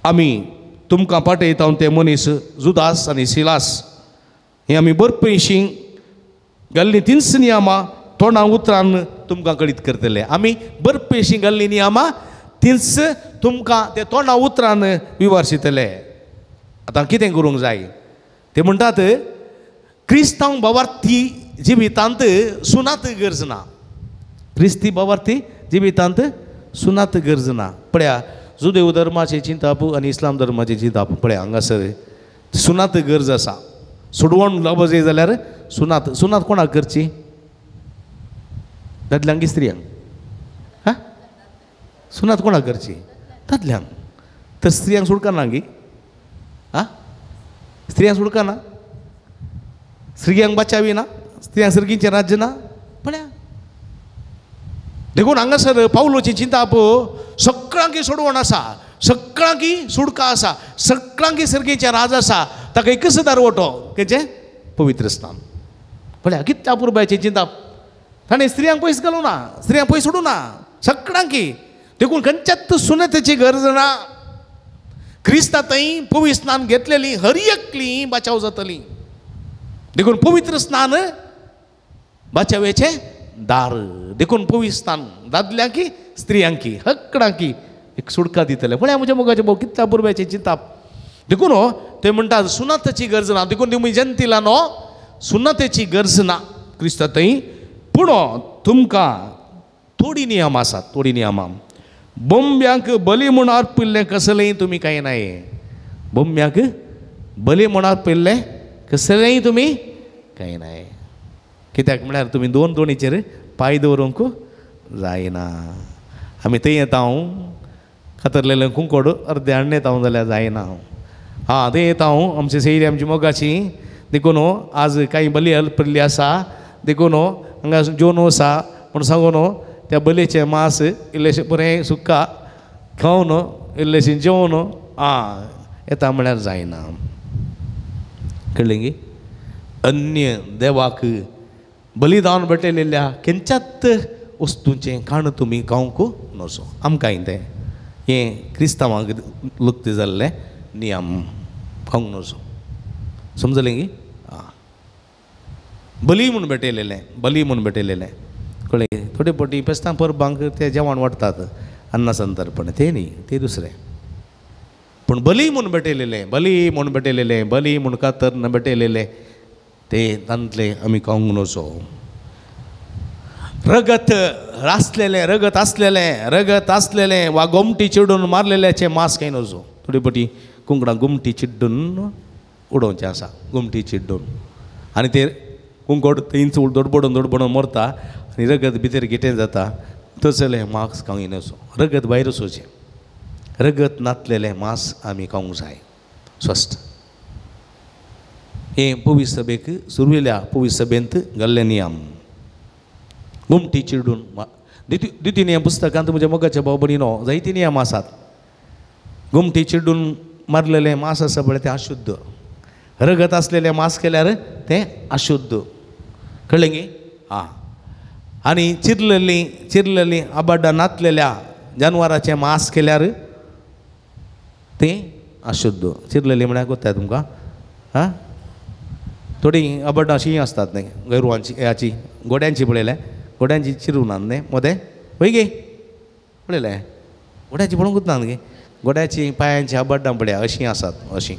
आमी तुमकां पाठयता ते मनीस जुदास आनी सिलास हे आमी बरपयशीं घाल्लीं तिन्स नियमां तोंडा उतरान तुमकां कळीत करतले आमी बरपयशीं घाल्लीं नियमां तिन्स तुमकां ते तोंडा उतरान विवारशितले आतां कितें करूंक जाय ते म्हणटात क्रिस्तांव भावार्थी जिवितांत सुनात गरज ना क्रिस्ती भावार्थी जिवितांत सुनात गरज ना पळया जुदेव धर्माची चिंताप आनी इस्लाम धर्माची चिंताप पळया हांगासर सुनात गरज आसा सोडवण लावप जाय जाल्यार सुनात कोणाक करची दादल्यांक की स्त्रियांक हा सुनात कोणाक करची दादल्यांक तर स्त्रियांक सुटका गी आ स्त्रियांक सुटका ना स्त्रियांक बचावी ना स्त्रियांक सर्गीचें राज्य ना पळया देखून हांगासर पावलोची चिंता सगळ्यांकी सोडवण आसा सगळ्यांकी सुटका आसा सगळ्यांकी सर्गीचें राज आसा ताका एकच दारवटो केचें पवित्र स्नान पळया कितल्या पुरबायची चिंता ताणें स्त्रियांक पयस घालूं ना स्त्रियांक पयस सोडूं ना सगळ्यांकी देखून खंयच्याच सुनेतेची गरज ना क्रिस्ता थंय पवित्र स्नान घेतलेली हर एकली बाचाव जातली देखून पवित्र स्नान बाचावेचें दार देखून पवित्र स्नान दादल्यांकी स्त्रियांकी हक्कडांकी एक सुटका दितले पळया म्हज्या मोगाचे भाव कितल्या पुरब्याची चिंता देखून ते म्हणटात सुनातेची गरज ना देखून तुमी जंतीला न्हू सुनातेची गरज ना क्रिस्ता थंय पूण तुमकां थोडी नियम आसात थोडी नियमां बोंब्यांक बली म्हूण अर्पिल्लें कसलेंय तुमी कांय नाय बोंब्यांक बली म्हूण अर्पिल्लें कसलेंय तुमी कांय नाय कित्याक म्हळ्यार तुमी दोन दोणीचेर पांय दवरूंक जायना आमी थंय येता हांव कातरलेलें कुंकोड अर्दें हाडून येता हांव जाल्यार जायना हां थंय येता हांव आमची सैरी आमची मोगाची देखून आज कांय बली अर्पिल्ली आसा देखून हांगा जेवण आसा पूण सांगून त्या बलेचें मांस इल्लेशें बरें सुक्का खावन इल्लेशें जेवण आं येता म्हळ्यार जायना कळ्ळें गी अन्य देवाक बलिदान भेटलेल्या खंयच्याच वस्तूंचें खाण तुमी खावंक नजो आमकां तें हें क्रिस्तांवांक लुक्त जाल्लें नियम खावंक नजो समजलें गी आं बली म्हूण भेटयलेलें कळ्ळे थोडे पटी पेस्तां परबांक ते जेवण वाडटात अन्ना संतर्पण ते न्ही ते दुसरें पूण बली म्हूण भेटयलेलें बली म्हूण कातर न भेटयलेलें ते तांतले आमी खावंक नजो रगत आसलेलें वा गोमटी चिडून मारलेल्याचें मांस खाय नजो थोडी पटी कुंकडां गुमटी चिड्डून उडोवचें आसा गुमटी चिड्डून आनी ते कुंकड थंयच दडबडून मरता आनी रगत भितर गिटें जाता तसलें मांस खावंक नजो रगत भायर वचोचें रगत नातलेलें मांस आमी खावंक जाय स्वस्थ हे पवित्र सभेक सुरवेल्या पवित्र सभेंत घाल्ले नियम गुमटी चिडून द्वितीय नियम पुस्तकांत म्हज्या मोगाच्या भाव भयणीनो जायते नियम आसात गुमटी चिडून मारलेलें मांस आसा पळय तें अशुद्ध रगत आसलेलें मांस केल्यार तें अशुद्ध कळ्ळें गे आं आनी चिरलेलीं आबाड्डां नातलेल्या जानवराचें मांस केल्यार तें अशुद्ध चिरलेलीं म्हळ्यार कोत्ताय तुमकां आं थोडी आबाड्डां अशीं आसतात न्ही गोरवांची ह्याची गोड्यांची पळयलें गोड्यांची चिरूनात न्ही मोदें वय गे पळयलें गोड्याची पळोवंकूच ना गे गोड्याची पांयांची आबाड्डां पळया अशीं आसात अशीं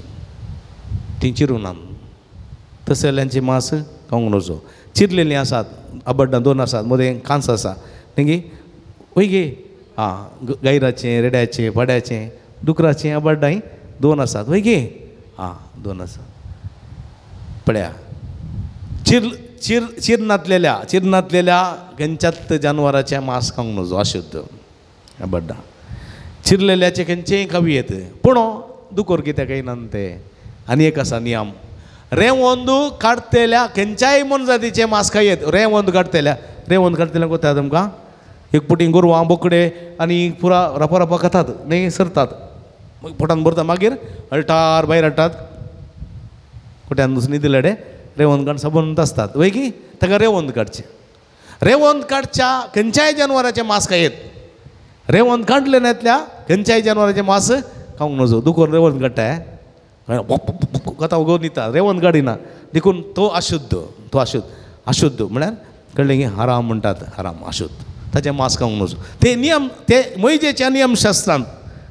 तीं चिरूनात तसल्यांची मांस खावंक नजो चिरलेलीं आसात आबाड्डां 2 आसात मोदें कांस आसा न्ही गे वय गे आं गायराचें रेड्याचें पाड्याचें दुकराचें आबाड्डांय 2 आसात वय गे आं 2 आसात पळया चिरनातलेल्या खंयच्याच जानवराचें मांस खावंक नजो अशुद्ध आबाड्डां चिरलेल्याचें खंयचेंय खावी येत पूण दुकोर कित्याक खायना ते आनी एक आसा नियम रेवंद काडतेल्या खंयच्याय मनजातीचें मांस खायत रेवंद काडतेल्या कोत्ता तुमकां एक पुटी गोरवां बोकडे आनी पुरा रपा खातात न्ही सरतात पोटान भरता मागीर अल्टार भायर हाडटात कोट्यान न्हिदले डे रेवंद काड सबंद आसतात वय की ताका रेवंद काडच्या खंयच्याय जानवराचें मांस खायत रेवंद काडले नातल्या खंयच्याय जानवराचें मांस खावंक नजो दुकोर रेवंद काडटा कथा गो न्हिता रेवंद काडिना देखून तो अशुद्ध म्हळ्यार कळ्ळें की हराम म्हणटात हराम अशुद्ध ताचें मांस खावंक नजो ते नियम ते मोइजेच्या नियमशास्त्रांत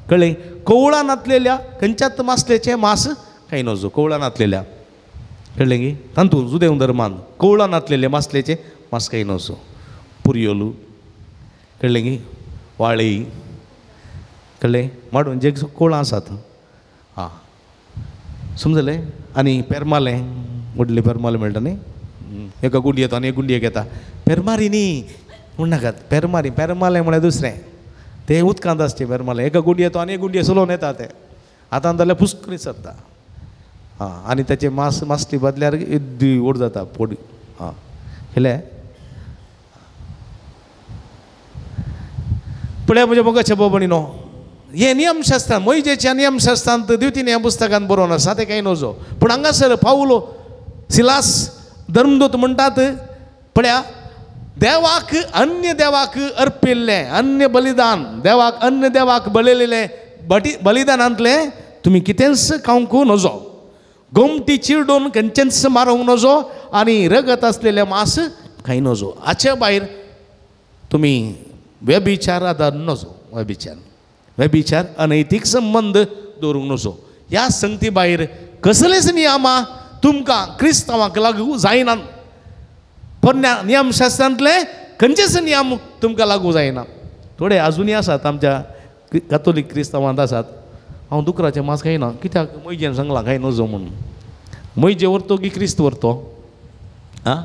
कळ्ळें कवळां नातलेल्या खंयच्याच मासलेचें मांस खाय नजो कवळां नातलेल्या कळ्ळें की तांतूं जुदेव धर्मान कवळां नातलेले मासलेचें मांस खाय नजो पुरयोलू कळ्ळें की वाळी कळ्ळें माडून जे कवळां आसात आं समजलें आनी पेरमालें व्हडलें पेरमालें मेळटा न्ही एका गुंडयेक येता आनी एक गुंडयेक येता पेरमारी न्ही म्हण नाकात पेरमालें म्हळ्यार दुसरें तें उदकांत आसचें पेरमालें एका गुंडयेक येता आनी एक गुंडये चलोवन येता तें आतां जाल्यार पुस्कळी सरता आं आनी ताचें मासली बदल्यार येद्दी व्हड जाता पोडी आं केलें पळया म्हज्या मोगाच्या भाव भयणीनो हे नियमशास्त्रांत मोइजेच्या नियमशास्त्रांत द्वितीय नियम पुस्तकांत बरोवन आसा तें कांय नजो पूण हांगासर पावलो सिलास धर्मदूत म्हणटात पळया देवाक अन्य देवाक अर्पिल्लें अन्य बलिदान देवाक अन्य देवाक बलयलेलें बलिदानांतलें तुमी कितेंच खावंक नजो गोमटी चिरडून खंयचेंच मारूंक नजो आनी रगत आसलेलें मांस खाय नजो हाचे भायर तुमी व्यभिचार आदार नजो व्यभिचार अनैतीक संबंद दवरूंक नजो ह्या संगती भायर कसलेच नियमां तुमकां क्रिस्तांवांक लागू जायनात पोरण्या नियमशास्त्रांतले खंयचेच नियम तुमकां लागू जायना थोडे आजुनी आसात आमच्या कातोलीक क्रिस्तांवांत आसात हांव दुकराचें मांस खायना कित्याक मोइजेन सांगलां खाय नजो म्हणून मोइजे व्हरतो की क्रिस्त व्हरतो आं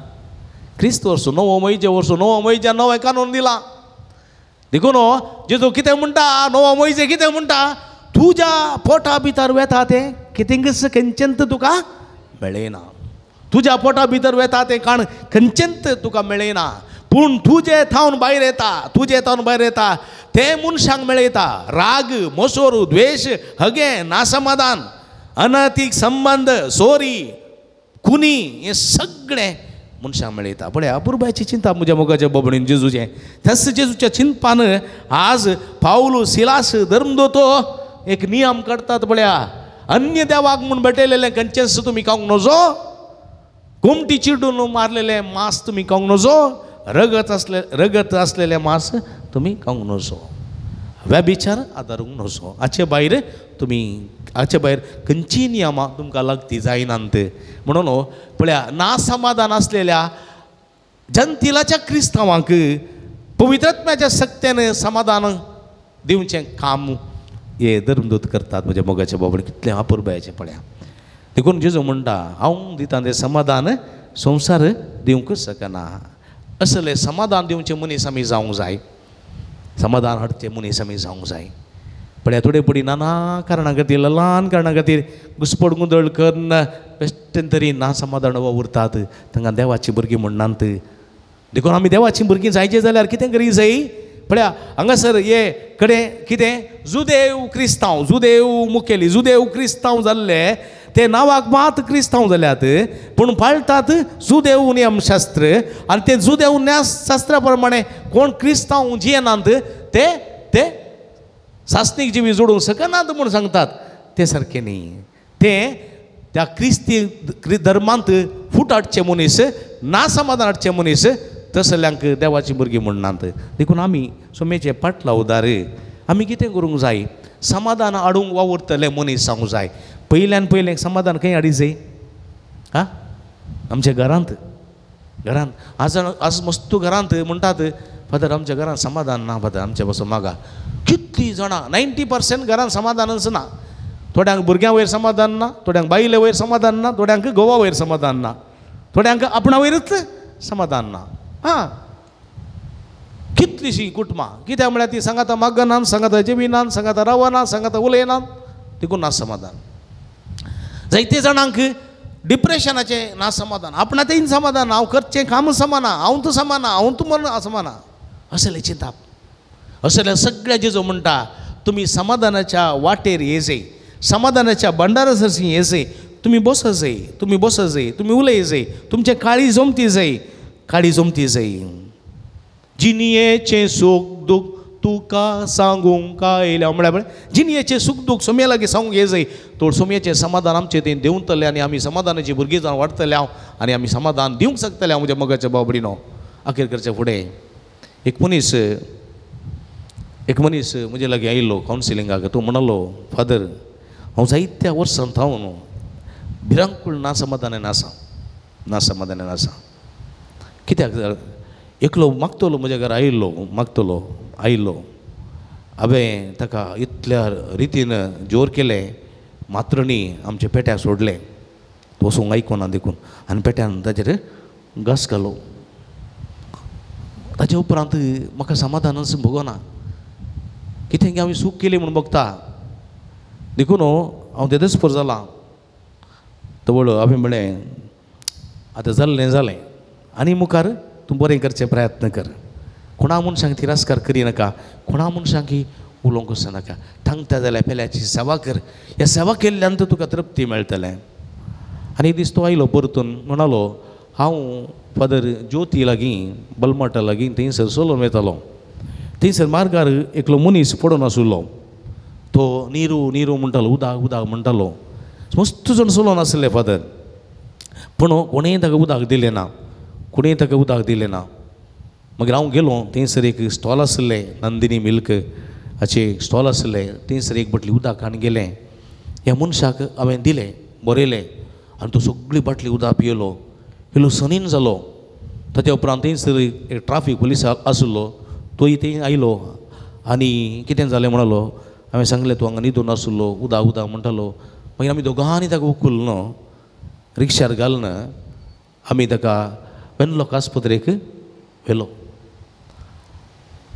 क्रिस्त व्हरचो नवो मोइजे व्हरचो नवो मोइज्यान नवें कानून दिलां देखून जेजू कितें म्हणटा नवो मोइजे कितें म्हणटा तुज्या पोटा भितर वेता तें कितेंच खंयचेंत तुका मेळयना तुज्या पोटा भितर वेता तें काण खंयचेंत तुका मेळयना पूण तुजे थावन भायर येता तें मनशांक मेळयता राग मोसोर द्वेश हगे नासमाधान अनैतीक संबंध सोरी खुनी हे सगळें मनशांक मेळयता पळया अपुरबायची चिंता म्हज्या मोगाच्या बाबडीन जेजूचें त्याच जेजूच्या चिंतपान आज पावलो सिलास धर्मदूतो एक नियम करतात पळया अन्य देवाक म्हूण भेटयलेलें खंयचेंच तुमी खावंक नजो गोमटी चिडून मारलेलें मांस तुमी खावंक नजो रगत असलेले मांस तुम्ही खाऊंक नसो, व्यभिचार आदारूंक नसो, हाचे भायर खंयचीय नियमां तुमकां लागती जायनांत. म्हणून पळया, ना समाधान असलेल्या जंतिलाच्या क्रिस्तांवांक पवित्रात्म्याच्या सक्त्यान समाधान दिवचें काम हे धर्मदूत करतात. म्हणजे मोगाच्या बाबडे कितले अपुरबायाचे पळया. देखून जेजू म्हणटा, हांव दिता तें समाधान संवसार दिवंकच शकना. असले समाधान दिवचे मनीस आमी जावंक जाय, समाधान हाडचे मनीस आमी जावंक जाय. पण थोडे पडी नाना कारणां खातीर, ल्हान कारणां खातीर घुसपड गुंदळ करून बेश्टेन तरी ना समाधान उरतात. तांकां देवाची भुरगीं म्हणनात. देखून आमी देवाची भुरगीं जायचे जाल्यार कितें करी जाय? पळया, हांगासर हे कडेन कितें जुदेव मुखेली जुदेव क्रिस्तांव जाल्ले ते नांवाक मात क्रिस्तांव जाल्यात, पूण पाळटात जुदेव नियमशास्त्र. आनी ते जुदेव न्यायशास्त्रा प्रमाणे कोण क्रिस्तांव जियेनात ते ते सासणीक जिवी जोडूंक शकनात म्हूण सांगतात. ते सारकें न्ही. ते त्या क्रिस्ती धर्मांत फूट हाडचे मनीस, ना समाधान हाडचे मनीस तसल्यांक देवाची भुरगीं म्हणनात. देखून आमी सोमेचे पाटला उदार आमी कितें करूंक जाय? समाधान हाडूंक वावुरतले मनीस जावंक जाय. पयल्यान पयलें समाधान खंय हाडी जाय? आमच्या घरांत आज मस्तू घरांत म्हणटात, फादर आमच्या घरांत समाधान ना, फादर आमच्या पासून मागा. कितली जाणां 90% घरांत समाधानच ना. थोड्यांक भुरग्यां वयर समाधान ना, थोड्यांक बायले वयर समाधान ना, थोड्यांक घोवा वयर समाधान ना, थोड्यांक आपणा वयरच समाधान ना. कितलीशीं कुटुंबां, कित्याक म्हळ्यार ती सांगाता मागनान, सांगाता जेविनान, सांगाता रावनान, सांगाता उलयनान, देखून ना समाधान. जायते जाणांक डिप्रेशनाचे ना समाधान, आपणाचें समाधान, हांव करचें काम समाना, हांव तूं समाना, हांव तूं मन समाना, असले चिंता. असले सगळे जेजू म्हणटा, तुमी समाधानाच्या वाटेर येजय, समाधानाच्या भंडारासरशी येजय. तुम्ही बस जाय, तुम्ही उलय जाय, तुमचे काळी जमती जाय. जिनियेचें सूख दूख तुका सांगूंक आयल्या म्हळ्यार जिनियेचें सूख दूख सोम्या लागीं सांगूंक ये जाय. तो सोम्याचें समाधान आमचें तें देंवतलें आनी आमी समाधानाची भुरगीं जावन वाडटले हांव, आनी आमी समाधान दिवंक शकतले हांव म्हज्या मोगाच्या बाबडीनो. अखेर करचे फुडें एक मनीस म्हजे लागीं आयिल्लो कावन्सिलिंगाक. तो म्हणलो, फादर हांव जायत्या वर्सांत हांव न्हू भिरांकूळ ना समाधानान आसा. कित्याक एकलो मागतलो म्हज्या घरा आयिल्लो हांवें ताका इतल्या रितीन जोर केलें, मात्रणी आमचे पेट्याक सोडलें, तो वचूंक आयकोना देखून, आनी पेट्यान ताचेर घास घालो. ताचे उपरांत म्हाका समाधानच भोगना. कितें की हांवें सूख केली म्हूण बगता. देखून हांव देदस्पर जालां. तवळ हांवें म्हळें, आतां जालें आनी मुखार तूं बरें करचें प्रयत्न कर. कोणा मनशांक तिरस्कार करिनाका, कोणा मनशांक उलोवंक वचनाका. थांगता जाल्यार पेल्याची सेवा कर. ह्या सेवा केल्ल्यान तुका तृप्ती मेळटलें. आनी एक दीस तो आयलो परतून, म्हणालो, हांव फादर ज्योती लागीं बलमाटा लागीं थंयसर चलोवन वयतालो. थंयसर मार्गार एकलो मनीस पडून आशिल्लो. तो निरू म्हणटालो, उदक म्हणटालो. मस्त जाण चलोवन आसले फादर, पूण कोणेंय ताका उदक दिलें ना. मागीर हांव गेलो. थंयसर एक स्टॉल आसलें, नंदिनी मिल्क हाचे स्टॉल आसलें. थंयसर एक बाटली उदक हाडून गेलें. ह्या मनशाक हांवें दिलें, बरयलें, आनी तो सगळी बाटली उदक पियेलो सनीन जालो. ताच्या उपरांत थंयसर एक ट्राफीक पुलीस आशिल्लो, तोय थंय आयलो. आनी कितें जालें म्हणलो, हांवें सांगलें तूं हांगा न्हिदून आशिल्लो, उदक म्हणटालो. मागीर आमी दोगांनी ताका उखललो, रिक्षार घालून आमी ताका वेनलॉक आस्पत्रेक व्हेलो.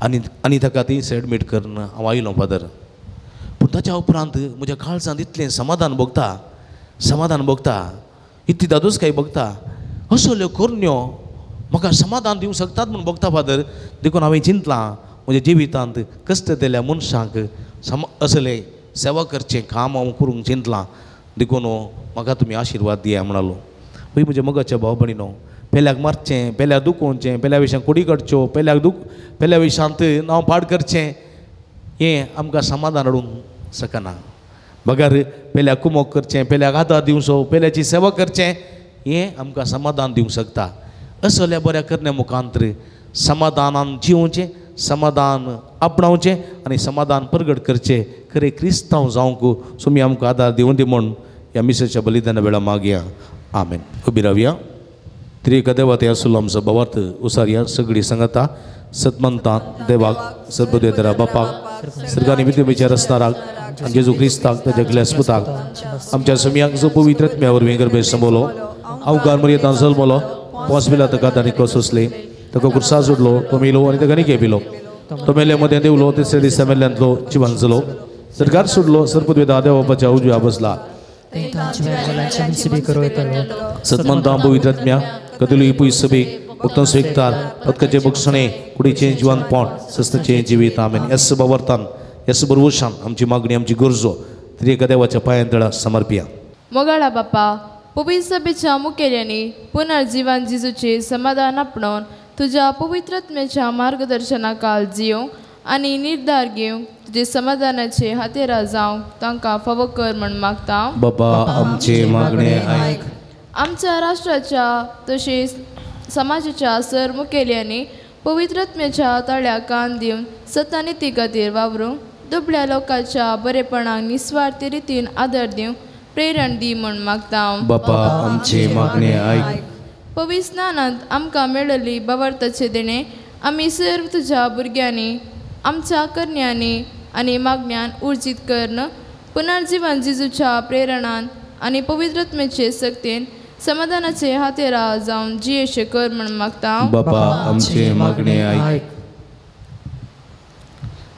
आनी ताका थंयसर एडमीट करून हांव आयलो फादर. पूण ताच्या उपरांत म्हज्या काळजांत इतलें समाधान भोगता, इतली दादोसकाय भोगता. असल्यो करण्यो म्हाका समाधान दिवंक शकतात म्हूण भोगता फादर. देखून हांवें चिंतलां, म्हज्या जिवितांत कश्ट दिल्या मनशांक असलें सेवा करचें काम हांव करूंक चिंतलां. देखून म्हाका तुमी आशिर्वाद दिया म्हणलो. पळय म्हज्या मोगाच्या भाव भयणीनो, पेल्याक मारचें, पेल्याक दुखोवचें, पेल्या विशयां कुडी काडच्यो, पेल्या विशयांत नांव पाड करचें, हें आमकां समाधान हाडूंक शकना. बगार पेल्याक कुमोक करचें, पेल्याक आदार दिवचो, पेल्याची सेवा करचें, हें आमकां समाधान दिवंक शकता. असल्या बऱ्या करण्या मुखांतर समाधानान जिवचें, समाधान आपणावचें आनी समाधान प्रगट करचें खरें क्रिस्तांव जावंक तुमी आमकां आदार दिवन दी म्हूण ह्या मिसेच्या बलिदाना वेळा मागया. आमेन. उबी रावया. त्रिएका देवा ते आसलो आमचो भावार्थ उसारया सगळीं सांगता. सतमंता देवाक सर्वदेतरा बापाक सर्गांनी विद्य विचार असणाराक आनी जेजू क्रिस्ताक ताच्या क्लेस्पुताक आमच्या समियांक जो पवित्र आत्म्या वरवीं गर्भे संबोलो अवघार मर्यादान जल्मलो पोसबिला ताका तांणी कसोसले ताका कुर्सा जोडलो तो मेलो आनी ताका निके पिलो तो मेले मदें देवलो तिसऱ्या दिसा मेल्ल्यांतलो जिवन जलो सरकार सोडलो सर्पद्वेदा देवा बापाच्या उजव्या बसला. सतमंता पवित्र आत्म्या कदली पुयस सभेक उत्तम स्वीकार पदकाचे बक्षणे कुडीचे जिवन पोट सस्तचे जिवीत. आमेन. येस बावर्तान येस बरोवशान आमची मागणी आमची गरजो त्रिएका देवाच्या पांयांतळा समर्पिया. मोगाळा बापा पवित्र सभेच्या मुखेल्यांनी पुनर्जीवन जिजूचे समाधान आपणावन तुझ्या पवित्रत्म्याच्या मार्गदर्शनाखाल जियोंक आनी निर्धार घेवंक तुजे समाधानाचे हातेरा जावंक तांकां फावो कर म्हण मागता. बापा आमचे मागणे आयक. आमच्या राष्ट्राच्या तशेंच समाजाच्या सर मुखेल्यांनी पवित्रत्म्याच्या तळ्याक कान दिवन सत्तानिती खातीर वावरूंक दुबळ्या लोकांच्या बरेपणाक निस्वार्थी रितीन आदर दिवंक प्रेरण दी म्हण मागता. बापा आमचे मागणे आयक. पवित्र स्नानांत आमकां मेळिल्ली बावर्ताचे देणे आमी सर्व तुज्या भुरग्यांनी आमच्या करण्यांनी आनी मागण्यान उर्जीत करन पुनर्जीवन जिजूच्या प्रेरणान आनी पवित्रत्म्याचे सक्तीन समाधानाचे हातेरा जावन जियेशे कर म्हण मागता. बापा आमचे मागणे आयक.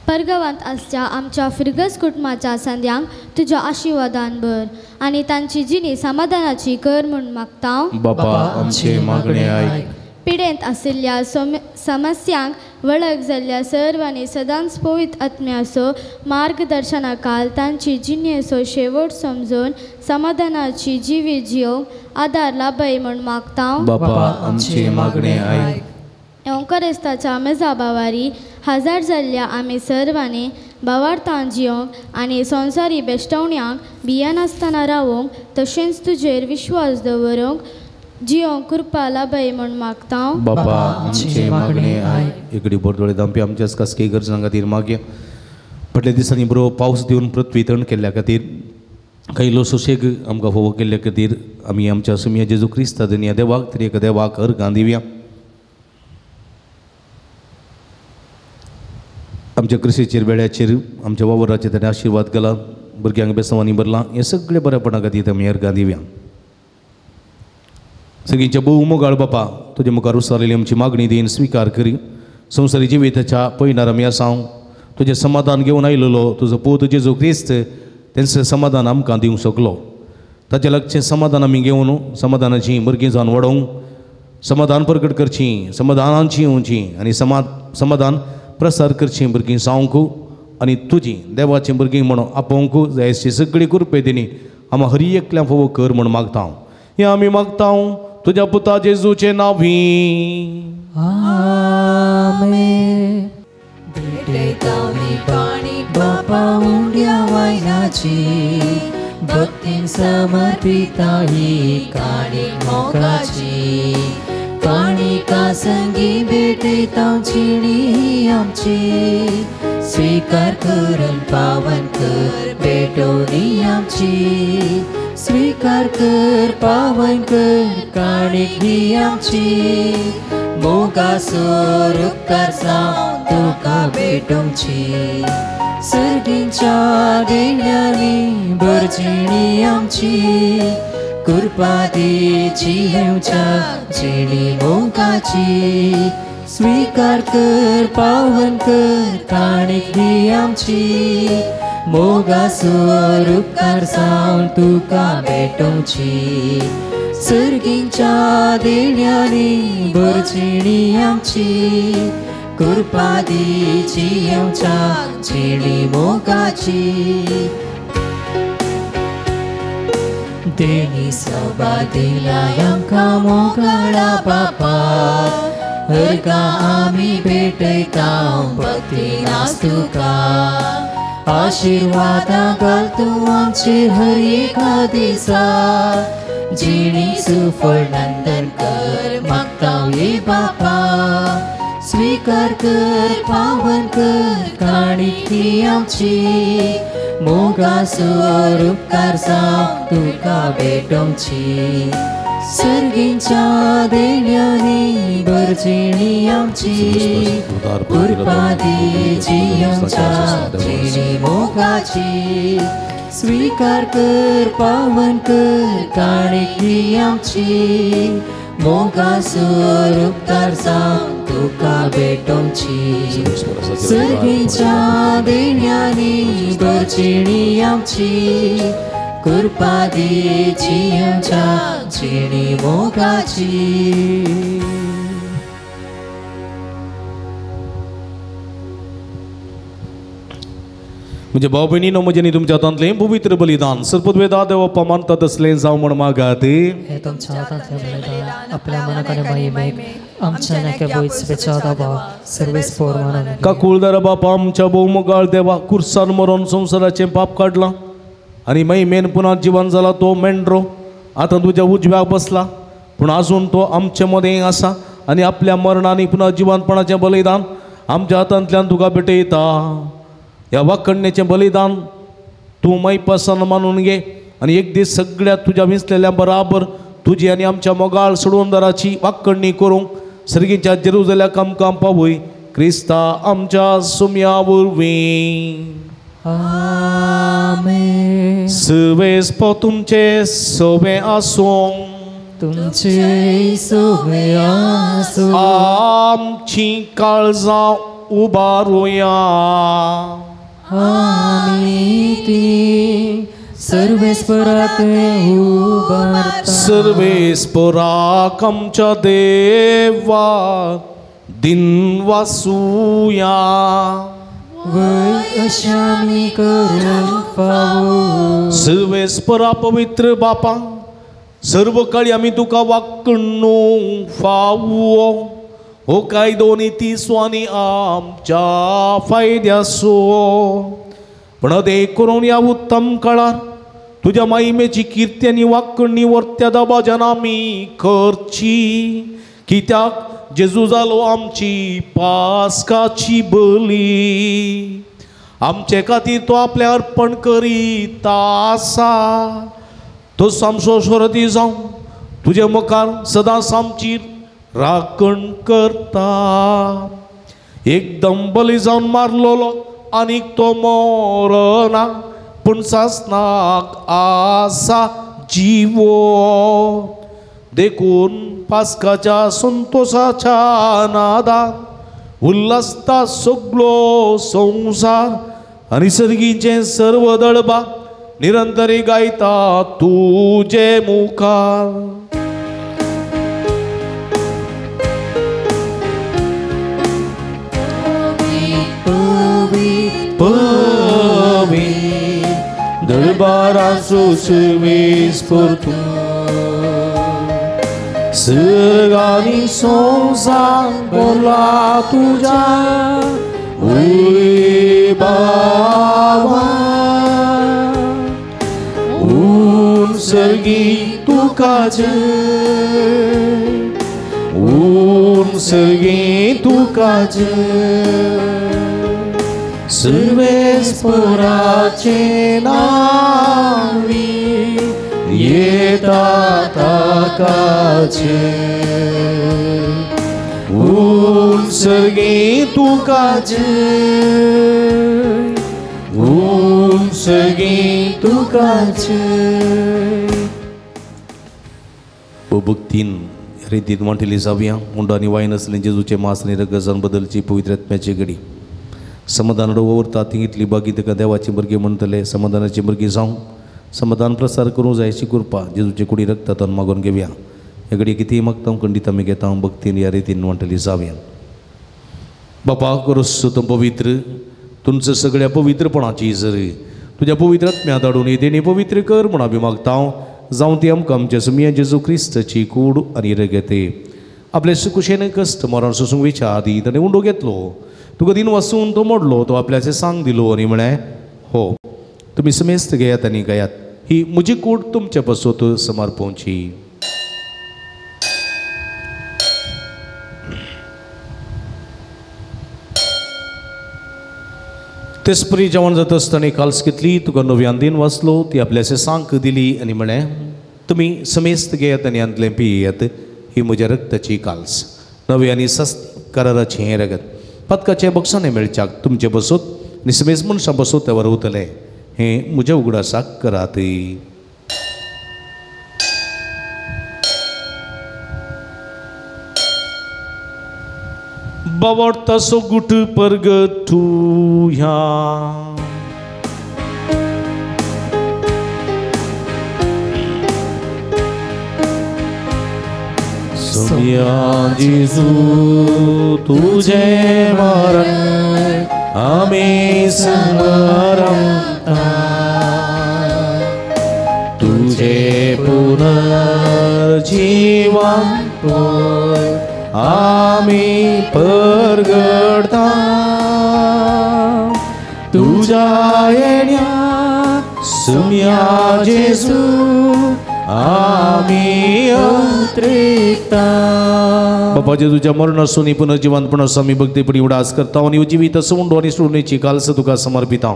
परगांवांत आसच्या आमच्या फिरगस कुटुंबाच्या संद्यांक तुज्या आशिर्वादान भर आनी तांची जिणी समाधानाची कर म्हण मागता. बापा आमचे मागणे आयक. पिडेंत आशिल्ल्या समस्यांक वळख जाल्ल्या सर्वांनी सदांच पवित्र आत्म्याचो मार्गदर्शनाखाल तांची जिणेचो शेवट समजून समाधानाची जिवी जियोंक आदार लाभय म्हण मागता. बापा आमचे मागणे आयक. ओंकारेस्ताच्या मेजा बावारी हजार जाल्ल्या आमी सर्वांनी भावार्थान जियोंक आनी संवसारी बेश्टवण्यांक भियानासतना रावोंक तशेंच तुजेर विश्वास दवरूंक जियोंक कृपा लाभय म्हण मागता. बापा आमचे मागणे आयक. एकडे बोरदोळे दांपी आमच्याच खासगी गरजां खातीर मागया. फाटल्या दिसांनी बरो पावस दिवन पृथ्वी तण केल्ल्या खातीर काही लो सुशेग आमकां फोव केल्ल्या खातीर आमी आमच्या सुमिया जेजू क्रिस्त दुनिया देवाक त्रिएका देवाक अर्घां दिवया. आमच्या कृषीचेर वेळाचेर आमच्या वावराचेर ताणें आशिर्वाद केला भुरग्यांक बेसवांनी भरला हे सगळे बरेपणा खातीर आमी अर्घां दिवया. सगळींच्या भोव मोगाळ बापा तुजे मुखार उसारलेली आमची मागणी देन स्विकार करी. संवसारी जिविताच्या पयणार आमी आसांव तुजें समाधान घेवन आयिल्लो तुजो पूत जेजू क्रिस्त तेंचें समाधान आमकां दिवंक शकलो. ताच्या लागचें समाधान आमी घेवन समाधानाची भुरगीं जावन वाडोवंक समाधान प्रकट करचीं समाधानाची येवचीं आनी समाधान प्रसार करचीं भुरगीं जावंक आनी तुजी देवाचीं भुरगीं म्हणून आपोवंक जाय अशी सगळी कृपे दिनी आमी हर एकल्याक फोव कर म्हूण मागता. हें आमी मागता तुज्या पुता जेजूचे नांवी. आमेन. भेटयता मी पाणी बापा उंड्या वायनाची भक्तीन समर्पिता ही काणी मोगाची पाणी का संगी भेटयता चिणी आमची स्वीकार करून पावन कर भेटोनी आमची स्वीकार कर पावन कर काणी ही आमची मोगासोर उपकार जावं तुका भेटोवची सर्गींच्या देण्यानी भरजिणी आमची कृपा देची येवच्या जिणी मोगाची स्वीकार कर पावन कर काणीक ही आमची मोगासोर उपकार जावं तुका भेटोवची सर्गींच्या देण्यानी भरजिणी आमची कृपा देची येवच्या जिणी मोगाची देणी सभा दिला आमकां मोगाळा बापा अर्घां आमी भेटयता भक्तीनास तुका आशिर्वादां घाल तूं आमचेर हर एका दिसा जिणी सुफळ नंदन कर मागता ये बापा स्वीकार कर पावन कर काणिकी आमची मोगासोर उपकार जावं तुका भेटोवची सर्गींच्या देण्यानी भरजिणी आमची कुरपादी जियोंच्या जिणी मोगाची स्वीकार कर पावन कर काणिकी आमची मोगासोर उपकार जावं तुका भेटोवची सर्गींच्या देण्यानी भरजिणी आमची कुरपादी जियोंच्या जिणी मोगाची म्हणजे भाऊ बहिणीनो म्हजे तुमच्या हातांतलें पवित्र बलिदान सर्पद्वेदा देवप्पा मानतात असलें जावं म्हण मागात हे तुमच्या हातांतलें बलिदान आपल्या मनाक आनी महिमेक आमच्या नेके बोयच बेचादा भाव सर्वेस पोर म्हणून का कुळदारा बापा आमच्या भोवमोगाळ देवा कुर्सान मरोन संवसाराचें पाप काडलां आनी महिमेन पुन्हा जिवन जाला तो मेंढरो आतां तुज्या उजव्याक बसला पूण आजून तो आमचे मदें आसा आनी आपल्या मरणांनी पुन्हा जिवंतपणाचें बलिदान आमच्या हातांतल्यान तुका भेटयता ह्या वाकणणेचें बलिदान तूं मैपासन मानून घे आनी एक दीस सगळ्या तुज्या विसलेल्या बराबर तुजी आनी आमच्या मोगाळ सोडवणदाराची वाकणणी करूंक सर्गीच्या जेरुसलेमाक आमकां पावय क्रिस्ता आमच्या सुम्या वरवीं आमेन सर्वेस पो तुमचे सोबे आसूं तुमचे सोबे आसूं आमची काळजां उबारुया आमी ती सर्वेस्परात उबारता सर्वेस्पराक आमच्या देवा दिन वासुया वय अशामी करून फावो सर्वेस्परा पवित्र बापा सर्व काळी आमी तुका वाकणूंक फावो हो कायदो नीती स्वानी आमच्या फायद्याचो पण देख करून या उत्तम काळार तुझ्या महिमेची कीर्ती आनी वाकणणी वर्त्या दबाज्यान आमी करची कित्याक जेजू जालो आमची पास्काची बली आमचे खातीर तो आपले अर्पण करीत आसा तो आमचो स्वरती जावन तुजे मुखार सदांच आमची राखण करता एकदम बली जावन मारलोलो आनीक तो मरना पूण सासनाक आसा जिवो देखून पास्काच्या संतोषाच्या नादान उल्हासता सगळो संसार आनी सर्गीचे सर्व दळबा निरंतरी गायता तुजे मुखार दरबाराचो सर्वेस परतू सगानी संसार बोला तुझ्या उई बाबा ऊन सर्गी तुका ऊन सर्गी तुका सर्वेस्पराचे नावी येता ताकाचे ऊन सर्गी तुका ऊन सर्गी तुका भक्तीन रितीन वांटिली जावया मुंडांनी वायन असले जेजूचे मांस आनी रगत बदलची पवित्र आत्म्याची घडी समाधान उरता ती इतली बागी ताका देवाची भुरगीं म्हणटले समाधानाची भुरगीं जावं समाधान प्रसार करूं जाय अशी कृपा जेजूचे कुडी रक्तांतून मागून घेवया हे घडी कितेंय मागता खंडीत आमी घेता भक्तीन ह्या रितीन वांटली जावया बापा करोस तो पवित्र तुमचं सगळ्या पवित्रपणाची जर तुझ्या पवित्र आत्म्या धाडून हे देणी पवित्र कर म्हण आमी मागता जावं ती आमकां आमच्या सुमया जेजू क्रिस्ताची कूड आनी रगते आपल्या सुकुशेन कश्ट मरण सोसूंक विचार आदी ताणें उंडो घेतलो तुका दिन वसून तो मोडलो तो आपल्याचे सांग दिलो आनी म्हळें हो तुमी समेस्त घेयात आनी गायात ही म्हजी कूड तुमच्या पासत समर्पोवची तेसपरी जेवण जात असताना काल्स घेतली तुका नव्यान दिन वाचलो ती आपल्याचे सांक दिली आनी म्हणे तुमी समेस्त घेयात आनी अंतले पियेयात ही म्हज्या रक्ताची काल्स नवे आनी सस्त कराराची हें रगत पदकाचे बक्षाने मेळच्याक तुमचे बसोत आनी समेस्त मनशां बसोत ते वरवतले हें म्हज्या उगडासाक करात. Bawarta so gut pergetuya Somya Jesu tuje maran ame samaramta tuje punar jivan pur आम्ही परगडता तुझ्या येण्या सुम्या जेजू आम्ही अत्रेकता. बाबा जेजूच्या मरणासून पुनर्जीवनपणासून आम्ही भक्तीपणी उडास करता आणि जिवीत सोंडो आणि सोडण्याची काल्स तुका समर्पिता.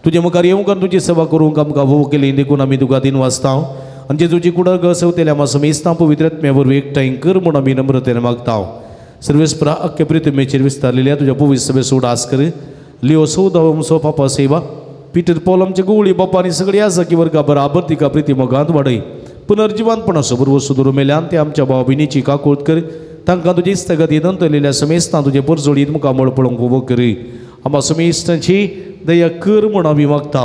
तुझे मुखार येऊन का तुझी सेवा करूंक आमकां भोव केली देखून आमी तुका दिन वाचता आणि जेजूची कुडा गसवतेल्या आम्हा समेस्तां पवित्रत्म्यावर एकठांय कर म्हूण आमी नम्रतेन मागता. सर्वेस्परा अख्खे प्रितमेचेर विस्तारलेल्या तुझ्या पवित्र सभेस उडास कर. लिओ सौदा वंसो पापा सेवा पीटर पॉल आमचे गोळी बापा आनी सगळी आसा की वर्गा बराबर तिका प्रितीमोगांत वाडय. पुनर्जीवनपणाचो बरोबर सुदूर मेल्यान ते आमच्या भाव भयणीची काकूळट कर. तांकां तुजी इस्तगत येदंतलेल्या समेस्तां तुजे परजोडीत मुखार मळ पळोवंक उबो कर. आम्हा समेस्तांची दया कर म्हूण आमी मागता.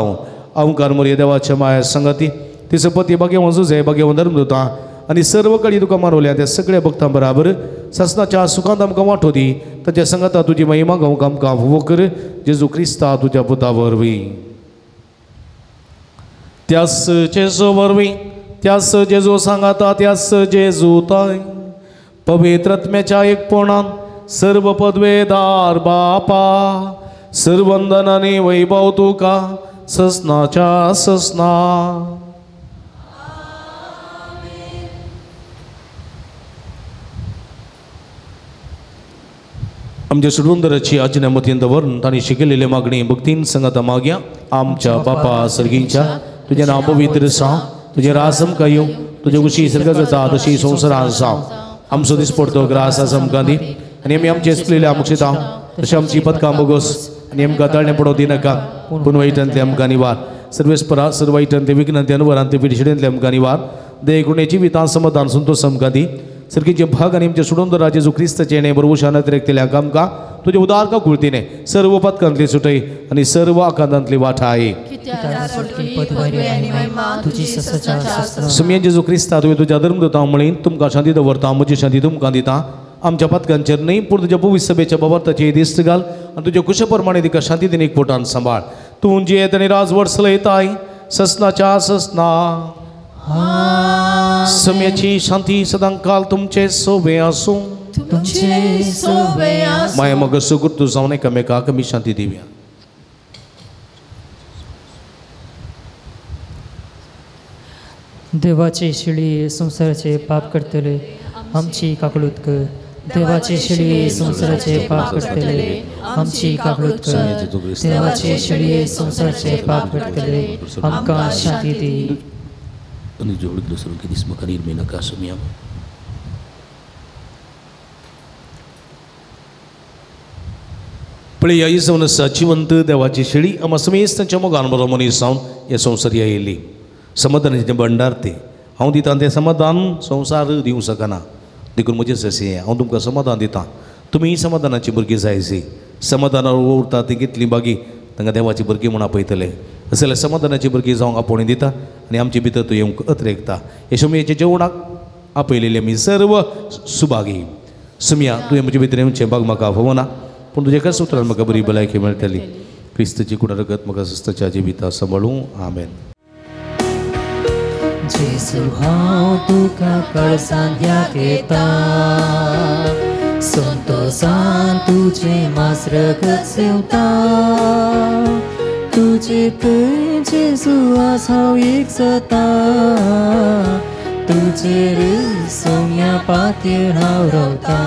अवकार मर्या देवाच्या माया संगती तिचो पती भाग्यवान जुझे भाग्यवान धर्मदूता आनी सर्व कडी तुका मारवल्या त्या सगळ्या भक्तां बराबर ससनाच्या सुखांत आमकां वांटो दी. ताच्या संगता तुजी महिमा गावंक आमकां फोव कर. जेजू क्रिस्ता तुज्या पुता वरवीं त्यास जेजू वरवीं त्यास जेजू सांगाता त्यास जेजू ताय पवित्रत्म्याच्या एकपणान सर्व पदवेदार बापा सर्वंदन आनी वैभव तुका ससनाच्या ससना. आमच्या सुंदराची आज्ञा मतीन दवरून ताणी शिकलेले मागणी भक्तीन संगता मागया. आमच्या बापा सर्गींच्या तुझे नाव पवित्र जावं तुझे राज आमकां येवं तुझे कुशी सर्गात जाता तशी संवसारांत जावं. आमचो दिसपडतो ग्रास आसा आमकां दी आनी आमी आमचे इसलेले आमचे दाव तशें आमची पदकां बोगोस आनी आमकां तळणे पडो दिनाका पूण वायटांतले आमकां निवार. सर्वेस्परा सर्व वायटांतले विघ्नांतले अनुवरांतले पिडिशेंतले आमकां निवार. दयेगुण्याची वितां समाधान संतोष आमकां दी. सर्गीचे भाग आनी आमचे सुडोंदरा जेजू क्रिस्ताचे येणे बरोबर शानात रेखतेल्या आमकां तुझे उदार का कुळतीने सर्व पदकांतली सुटय आनी सर्व आकांतांतली वाठाय. सुमयेन जेजू क्रिस्ता तुवें तुज्या धर्मदूतां म्हणीन तुमकां शांती दवरता म्हजी शांती तुमकां दिता. आमच्या पदकांचेर न्हय पूण तुज्या पवित्र सभेच्या बाबतीचे दिश्ट घाल आनी तुज्या कुशे प्रमाणे तिका शांती दिन एक पोटान सांबाळ. तूं जियेत आनी राजवट चलयताय ससनाच्या ससना. सम्याची शांती सदां काल तुमचे सोबे आसूं माया मग सुगुर्तू जावन एकामेकाक आमी शांती दिवया. देवाची शिळी संसाराचे पाप करतले आमची काकळूत कर. देवाची शिळी संसाराचे पाप करतले आमची काकळूत कर. देवाची शिळी संसाराचे पाप करतले आमकां शांती दी. आणि जोड दुसरं किती स्मकारीर मेना का सुमिया पळय ह्या दिसावन साचिवंत देवाची शेळी आम्हा समेस्तांच्या मोगान बरो मनीस जावन ह्या संवसार येयली. समाधानाचे भंडार ते हांव दिता तें समाधान संवसार दिवंक शकना देखून म्हजें ससे हांव तुमकां समाधान दितां. तुमी समाधानाची भुरगीं जायची समाधानार उरता ती कितली बागी तांकां देवाची भुरगीं म्हूण आपयतले. अशें जाल्यार समाधानाची भुरगीं जावंक आपोवणी दिता आनी आमचे भितर तूं येवंक अत्रेकता. हे सुमयेच्या जेवणाक आपयलेले आमी सर्व सुभागी. सुमया तुवें म्हजे भितर येवचें भाग म्हाका फोवना पूण तुजे एकाच उतरान म्हाका बरी भलायकी मेळटली. क्रिस्ताची कुडा रगत म्हाका सस्ताच्या जिविता सांबाळूं. आमेन. जेजू हांव तुका कळसांत येता संतोषान तुजें मास रगत सेवता. तुजे थंय जेजू आस हांव एक जाता तुजेर सोम्या पातयेर हांव रावता.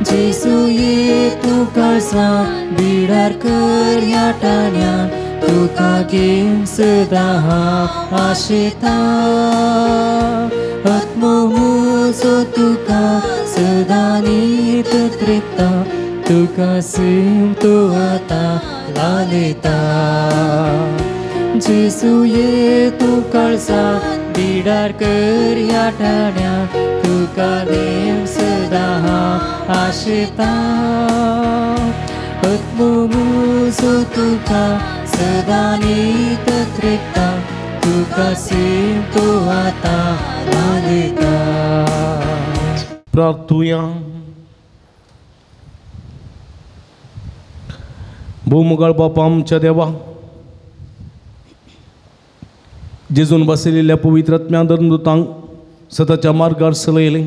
जेजू ये तूं कळसा बिडार कर ह्या टाण्यान तुका घेवन सदा हांव आशेता आत्मो म्हजो तुका सदा नीत त्रेता तुका सिमतो आतां लालयता जेजू ये तूं कळसा बिडार कर ह्या टाण्यान तुका घेवन सदा हांव आशेता आत्मो म्हजो तुका सदा नीत त्रेता तुका सिमतो आतां लालयता. प्रार्थुया. भूमुगाळ बापा आमच्या देवा, जेजून बसलेल्या पवित्र आत्म्यादूतांक सताच्या मार्गार चलयले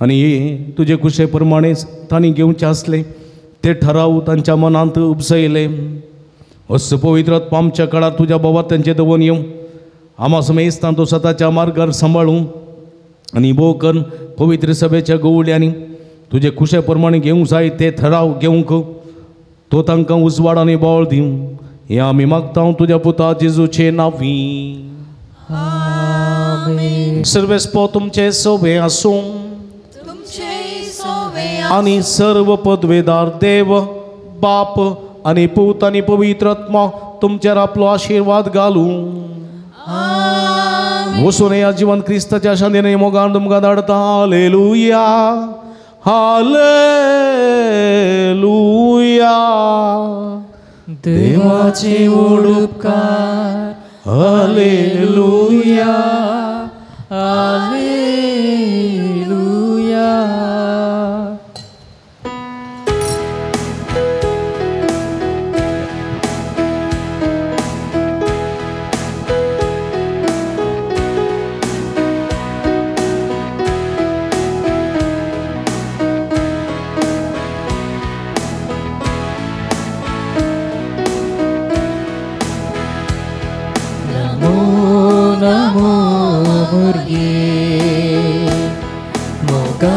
आनी हे तुजे कुशे प्रमाणेच तांणी घेवचे आसले ते ठराव तांच्या मनांत उपसयले. असो पवित्र आत्मा आमच्या काळार तुज्या बोवात तांचे दवरून येवं आमा समेस्तान तो सताच्या मार्गार सांबाळूं आनी भोव करून पवित्र सभेच्या गवळ्यांनी तुजे कुशे प्रमाणे घेवंक जाय ते ठराव घेवंक तो तांकां उजवाड आनी बोळ दिवं हें आमी मागता तुज्या पुता जेजूचे नांवी. सर्वेस्पो तुमचे सोबे आसूं आनी सर्व पदवेदार देव बाप आनी पूत आनी पवित्र आत्मा तुमचेर आपलो आशिर्वाद घालूं. वसून या जीवन क्रिस्ताच्या शांतीने मोगान तुमकां धाडता. Hallelujah hallelujah. देवाचे व्हड उपकार हालेलुया हालेलुया.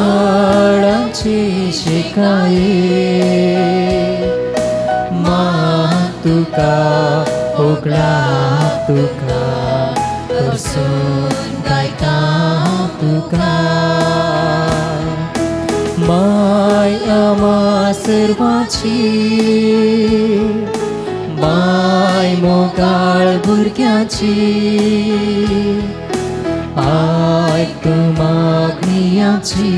मोगाळांची शिकाये मान तुका होगळा तुका हसून गायता तुका. माय आमा सर्वांची माय मोगाळ भुरग्यांची आयक मागणी आमची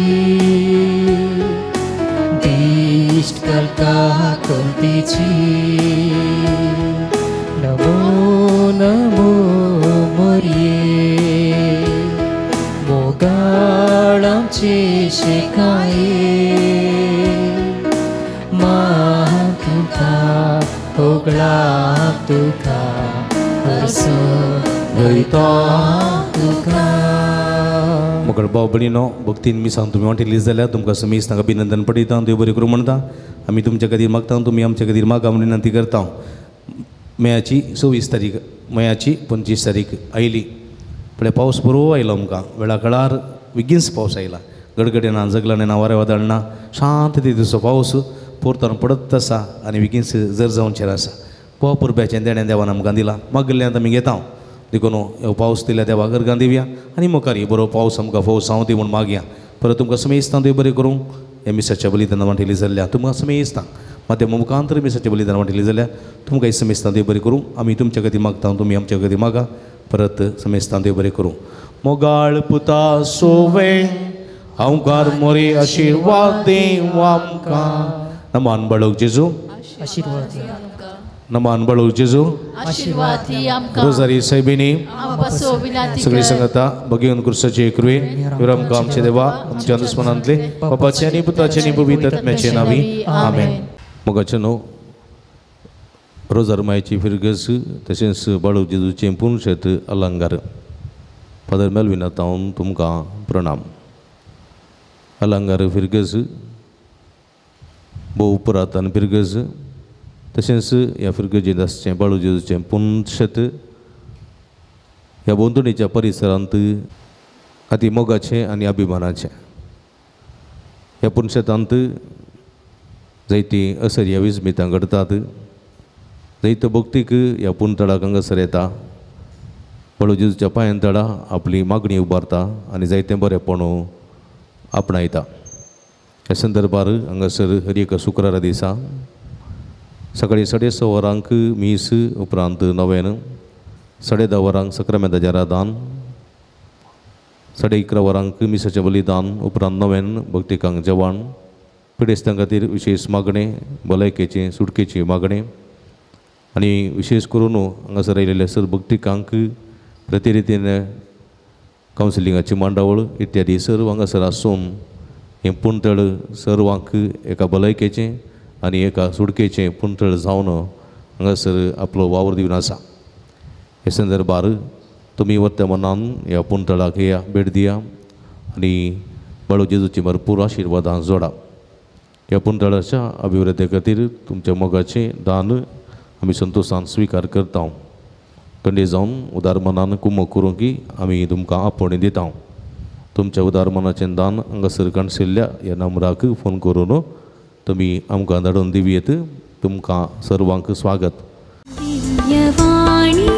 दिश्ट करता कोंतीची. नमो नमो मोरये मोगाळ आमचे शिकाये मान तुका होगळा तुका हसून गायता तुका. मगळ भाव भयणीनो भक्तीन मिसांग तुमी वांटिल्ली जाल्यार तुमकां समीस तांकां अभिनंदन पडयता. देव बरें करूं म्हणटा. आमी तुमच्या खातीर मागता तुमी आमच्या खातीर मागा म्हणून विनंती करता. मेयाची 26 तारीख मेयाची 25 तारीख आयली पण पावस बरो आयलो आमकां. वेळा काळार बेगीनच पावस आयला. गडगड्यान जगला ना वारें वादळना शांतते दिसो पावस पोरतान पडत आसा आनी बेगीनच जर जावचेर आसा. पोव पुरब्याचें देणें देवान आमकां दिलां. मागल्लें आमी घेता देखून हो पावस दिल्या देवाक अर्गां दिवया आनी मुखार बरो पावस आमकां फौसांव दी म्हूण मागया. परत तुमकां समेस्तां देव बरें करूं. हे मिसाच्या बलिदान वांटिल्ली जाल्यार तुमकां समेस्तां माध्यम मुखांतर मिसाच्या बलिदान वांटिल्ली जाल्यार तुमकां समेस्तां देव बरें करूं. आमी तुमच्या खातीर मागता तुमी आमच्या खातीर मागा. परत समेस्तां देव बरें करूं. मोगाळ पुता सोवे आमकां मोरी आशिर्वाद देव आमकां. नमान बाळक जेजू आशिर्वाद नमान बाळक जेजू आशिर्वाद रोजारी साहेबिनी सगळी संगता भगवान कृष्णाचे कृपे आमकां आमचे देवा आमच्या दुस्मनांतले बापाचे आनी पुताचे आनी पवित्र आत्म्याचे नांवी आमेन. मोगाचे न्हू रोजार मायेची फिरगस तशेंच बाळक जेजूचें पूर्ण शेत अलंकार फादर मेलवीन हांव तुमकां प्रणाम. अलंकार फिरगस भोव पुरातन फिरगस तशेंच ह्या फिरगजेदासचें बाळू जेजूचें पुणशेत ह्या बोंदणीच्या परिसरांत अति मोगाचें आनी अभिमानाचें. ह्या पुणशेतांत जायती असर ह्या विस्मितां घडटात. जायत्यो भक्तीक ह्या पुंतळाक हांगासर येता. पळो जेजूच्या पांयांतळा आपली मागणी उबारता आनी जायतें बरेंपणू आपणायता. ह्या संदर्भार हांगासर हर एक शुक्रारा दिसा सकाळीं 6:30 वरांक मीस उपरांत नवेन, 10:30 वरांक सक्रामेंताचें आराधन, 11:30 वरांक मिसाचें बलिदान उपरांत नवेन भक्तिकांक जेवण, पिडेस्तां खातीर विशेष मागणे, भलायकेची सुटकेची मागणे आनी विशेष करून हांगासर आयिल्ल्या सर भक्तिकांक प्रतिरितीन कावन्सिलिंगाची मांडावळ इत्यादी सर्व हांगासर आसून हें पुंतळ सर्वांक एका भलायकेचें आनी एका सुटकेचें पुंतळ जावन हांगासर आपलो वावर दिवन आसा. हे संदर्भार तुमी वर्तमानान ह्या पुंतळाक येया, भेट दिया आनी बाळू जेजूची भरपूर आशिर्वादां जोडा. ह्या पुंतळाच्या अभिवृद्धी खातीर तुमच्या मोगाचें दान आमी संतोशान स्विकार करता. कंडे जावन उदार मनान कुमक करूं की आमी तुमकां आपोवणी दिता. तुमच्या उदार मनाचें दान हांगासर काणसिल्ल्या ह्या नंबराक फोन करून तुमी आमकां धाडून दिवयेत. तुमकां सर्वांक स्वागत. दिव्यवाणी